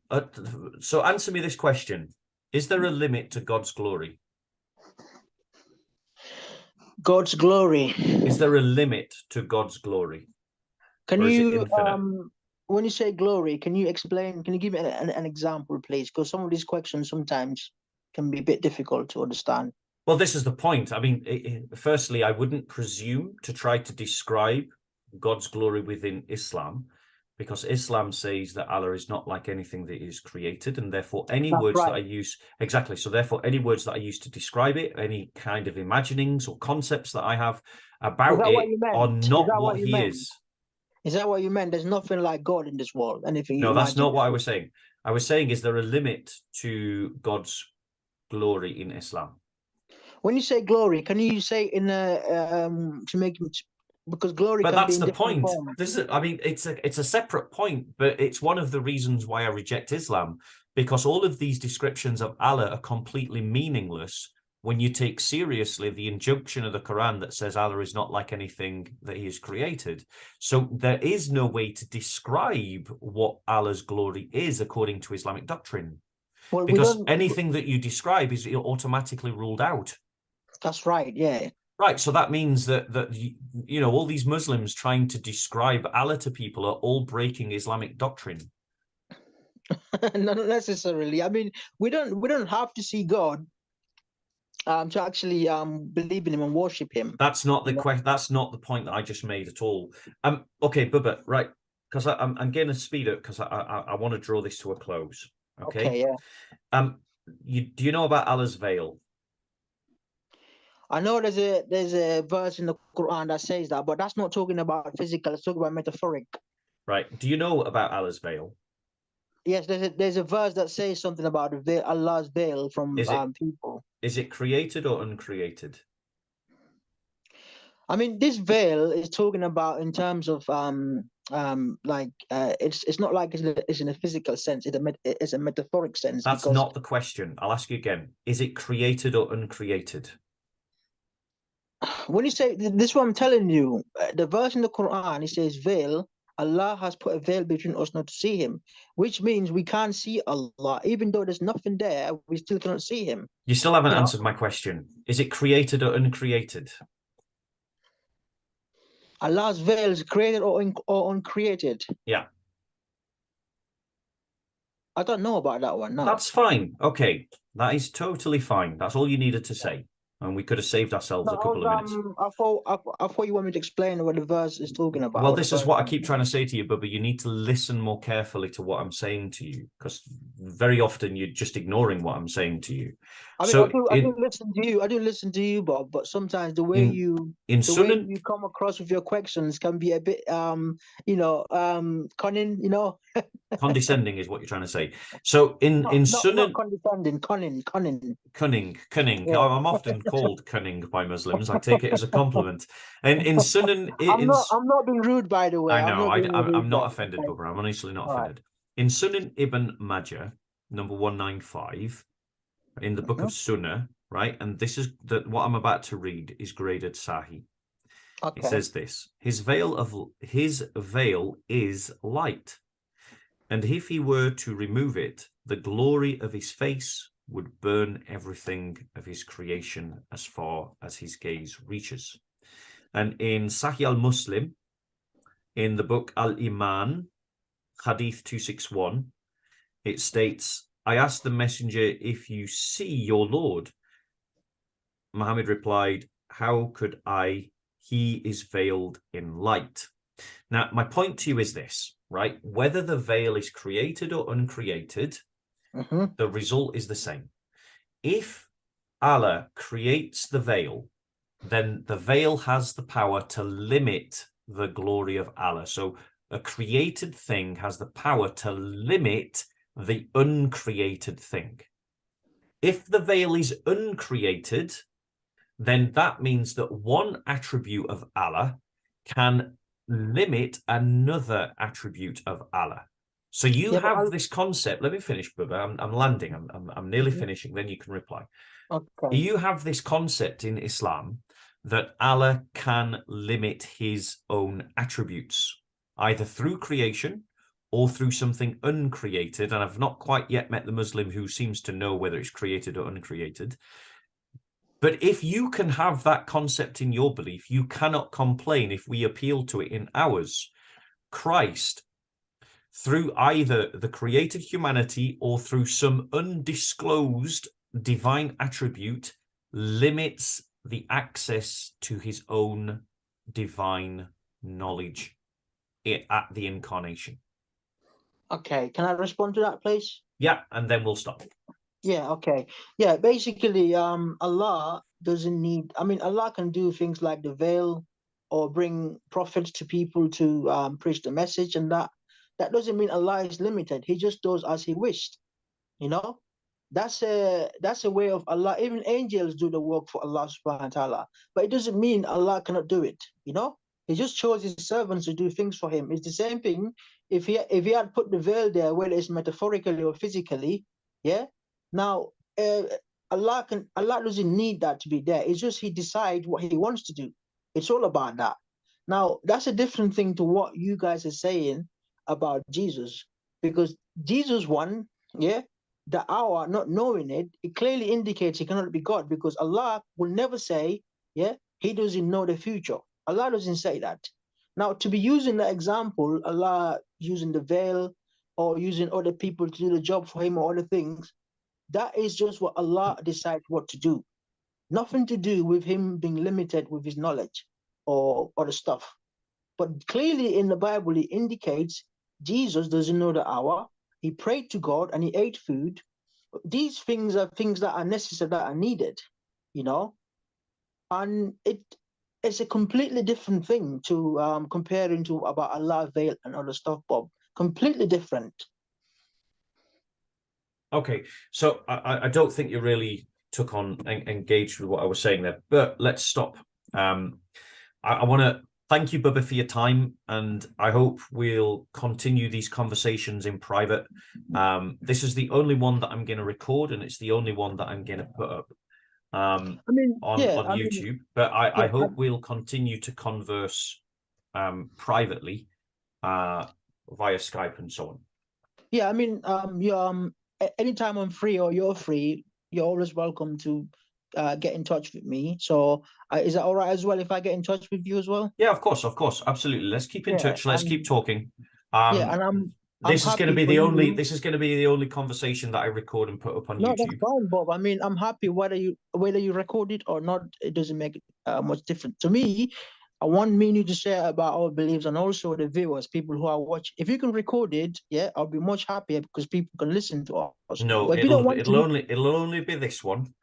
Speaker 1: So answer me this question. Is there a limit to God's glory?
Speaker 2: God's glory.
Speaker 1: Is there a limit to God's glory?
Speaker 2: Can you, when you say glory, can you explain, can you give me an example, please? Because some of these questions sometimes can be a bit difficult to understand.
Speaker 1: Well, this is the point. I mean, firstly, I wouldn't presume to try to describe God's glory within Islam, because Islam says that Allah is not like anything that is created, and therefore any words that I use, so therefore any words that I use to describe it, any kind of imaginings or concepts that I have about it are not what he is.
Speaker 2: Is that what you meant? There's nothing like God in this world, anything you
Speaker 1: No, that's not what I was saying. I was saying, is there a limit to God's glory in Islam?
Speaker 2: When you say glory, can you say in a to make, because glory
Speaker 1: but
Speaker 2: can
Speaker 1: that's
Speaker 2: be in
Speaker 1: the point
Speaker 2: forms.
Speaker 1: This is, I mean, it's a separate point, but it's one of the reasons why I reject Islam, because all of these descriptions of Allah are completely meaningless when you take seriously the injunction of the Quran that says Allah is not like anything that he has created. So there is no way to describe what Allah's glory is according to Islamic doctrine, because anything that you describe is automatically ruled out.
Speaker 2: That's right, yeah.
Speaker 1: Right, so that means that you know, all these Muslims trying to describe Allah to people are all breaking Islamic doctrine.
Speaker 2: Not necessarily. I mean, we don't have to see God to actually believe in him and worship him.
Speaker 1: That's not the question. That's not the point that I just made at all. Okay, Bubba, right? Because I'm getting a speed up because I want to draw this to a close. Okay,
Speaker 2: yeah.
Speaker 1: Do you know about Allah's veil?
Speaker 2: I know there's a verse in the Quran that says that, but that's not talking about physical. It's talking about metaphoric.
Speaker 1: Right. Do you know about Allah's veil?
Speaker 2: Yes, there's a verse that says something about the veil, Allah's veil from people. Is
Speaker 1: it created or uncreated?
Speaker 2: I mean, this veil is talking about in terms of it's not like it's in a physical sense. It's a metaphoric sense.
Speaker 1: That's not the question. I'll ask you again. Is it created or uncreated?
Speaker 2: When you say this, what I'm telling you, the verse in the Quran, it says veil. Allah has put a veil between us not to see him, which means we can't see Allah. Even though there's nothing there, we still cannot see him.
Speaker 1: You still haven't answered my question. Is it created or uncreated?
Speaker 2: Allah's veil is created or uncreated?
Speaker 1: Yeah.
Speaker 2: I don't know about that one. No.
Speaker 1: That's fine. Okay. That is totally fine. That's all you needed to say. and we could have saved ourselves
Speaker 2: No,
Speaker 1: a couple of minutes.
Speaker 2: I thought you wanted me to explain what the verse is talking about.
Speaker 1: Well,
Speaker 2: what the
Speaker 1: this is
Speaker 2: verse
Speaker 1: what I keep trying to say to you, Bubba. You need to listen more carefully to what I'm saying to you, because very often you're just ignoring what I'm saying to you.
Speaker 2: I mean,
Speaker 1: So
Speaker 2: I do listen to you. I do listen to you, Bob. But sometimes the way
Speaker 1: in
Speaker 2: you
Speaker 1: Sunan,
Speaker 2: come across with your questions can be a bit cunning.
Speaker 1: condescending is what you're trying to say. So in
Speaker 2: Not
Speaker 1: Sunan,
Speaker 2: condescending, cunning.
Speaker 1: cunning.
Speaker 2: Yeah.
Speaker 1: I'm often called cunning by Muslims. I take it as a compliment. And in Sunan, in
Speaker 2: I'm not being rude, by the way.
Speaker 1: I
Speaker 2: I'm
Speaker 1: know.
Speaker 2: not being
Speaker 1: I'm
Speaker 2: rude.
Speaker 1: not
Speaker 2: Bob.
Speaker 1: offended,
Speaker 2: Okay.
Speaker 1: Bubba. I'm honestly not
Speaker 2: All right.
Speaker 1: offended. In Sunan Ibn Majah, number 195, in the book of Sunnah, right? And this is what I'm about to read is graded Sahih.
Speaker 2: Okay.
Speaker 1: It says this: his veil is light, and if he were to remove it, the glory of his face would burn everything of his creation as far as his gaze reaches. And in Sahih al-Muslim, in the book Al-Iman, Hadith 261, it states, I asked the messenger, if you see your Lord. Muhammad replied, how could I? He is veiled in light. Now, my point to you is this, right? Whether the veil is created or uncreated, the result is the same. If Allah creates the veil, then the veil has the power to limit the glory of Allah. So a created thing has the power to limit the uncreated thing. If the veil is uncreated, then that means that one attribute of Allah can limit another attribute of Allah. So you have this concept. Let me finish, Bubba. I'm landing. I'm nearly finishing. Then you can reply.
Speaker 2: Okay.
Speaker 1: You have this concept in Islam that Allah can limit his own attributes, either through creation or through something uncreated. And I've not quite yet met the Muslim who seems to know whether it's created or uncreated. But if you can have that concept in your belief, you cannot complain if we appeal to it in ours. Christ, through either the created humanity or through some undisclosed divine attribute, limits the access to his own divine knowledge at the incarnation.
Speaker 2: Okay, can I respond to that, please?
Speaker 1: Yeah, and then we'll stop.
Speaker 2: Yeah, okay. Yeah, basically, Allah doesn't need, I mean, Allah can do things like the veil or bring prophets to people to preach the message, and that doesn't mean Allah is limited. He just does as he wished, you know? That's a way of Allah. Even angels do the work for Allah subhanahu wa ta'ala. But it doesn't mean Allah cannot do it, you know? He just chose his servants to do things for him. It's the same thing if he had put the veil there, whether it's metaphorically or physically, yeah? Now, Allah doesn't need that to be there. It's just he decides what he wants to do. It's all about that. Now, that's a different thing to what you guys are saying about Jesus, because Jesus won, yeah, the hour, not knowing it, it clearly indicates he cannot be God, because Allah will never say, yeah, he doesn't know the future. Allah doesn't say that. Now, to be using the example, Allah using the veil or using other people to do the job for him or other things, that is just what Allah decides what to do. Nothing to do with him being limited with his knowledge or other stuff. But clearly in the Bible, it indicates Jesus doesn't know the hour. He prayed to God and he ate food. These things are things that are necessary, that are needed, you know? And it's a completely different thing to comparing to about Allah, veil and other stuff, Bob. Completely different.
Speaker 1: Okay, so I don't think you really took on engaged with what I was saying there, but let's stop. I want to thank you, Bubba, for your time, and I hope we'll continue these conversations in private. This is the only one that I'm going to record, and it's the only one that I'm going to put up on YouTube. But I hope we'll continue to converse privately via Skype and so on.
Speaker 2: Yeah, I mean, anytime I'm free or you're free, you're always welcome to get in touch with me. So is that all right as well if I get in touch with you as well?
Speaker 1: Yeah, of course, absolutely. Let's keep in touch. Let's keep talking.
Speaker 2: Yeah, and I'm
Speaker 1: This is going to
Speaker 2: happy
Speaker 1: be
Speaker 2: for
Speaker 1: the only.
Speaker 2: you.
Speaker 1: This is going to be the only conversation that I record and put up on
Speaker 2: No, that's
Speaker 1: YouTube.
Speaker 2: fine, Bob. I mean, I'm happy whether you record it or not. It doesn't make much difference to me. I want me and you to share about our beliefs and also the viewers, people who are watching. If you can record it, yeah, I'll be much happier because people can listen to us.
Speaker 1: No,
Speaker 2: But if you don't want to,
Speaker 1: it'll only be this one.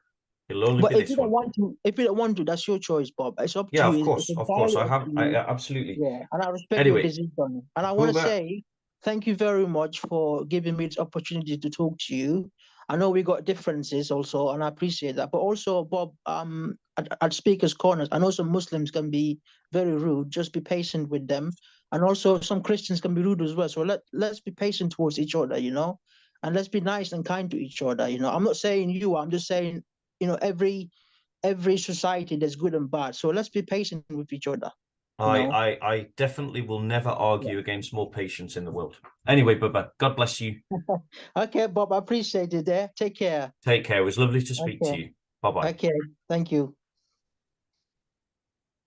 Speaker 1: It'll only be
Speaker 2: but
Speaker 1: this one.
Speaker 2: if you don't want to, that's your choice, Bob. It's up to
Speaker 1: Yeah,
Speaker 2: you.
Speaker 1: of
Speaker 2: It's
Speaker 1: course, of course.
Speaker 2: entirely
Speaker 1: I
Speaker 2: up
Speaker 1: have.
Speaker 2: to
Speaker 1: I
Speaker 2: you.
Speaker 1: absolutely.
Speaker 2: Yeah, and I respect your
Speaker 1: Anyway,
Speaker 2: decision. And I want to
Speaker 1: Boomer,
Speaker 2: say thank you very much for giving me this opportunity to talk to you. I know we got differences also, and I appreciate that. But also, Bob, at Speaker's Corners, I know some Muslims can be very rude. Just be patient with them. And also, some Christians can be rude as well. So let's be patient towards each other, you know, and let's be nice and kind to each other. You know, I'm not saying you. I'm just saying, you know, every society there's good and bad. So let's be patient with each other. You know.
Speaker 1: I definitely will never argue against more patience in the world. Anyway, Bubba, God bless you.
Speaker 2: Okay, Bob, I appreciate it there. Take care.
Speaker 1: Take care. It was lovely to speak to
Speaker 2: Okay.
Speaker 1: you. Bye bye.
Speaker 2: Okay. Thank you.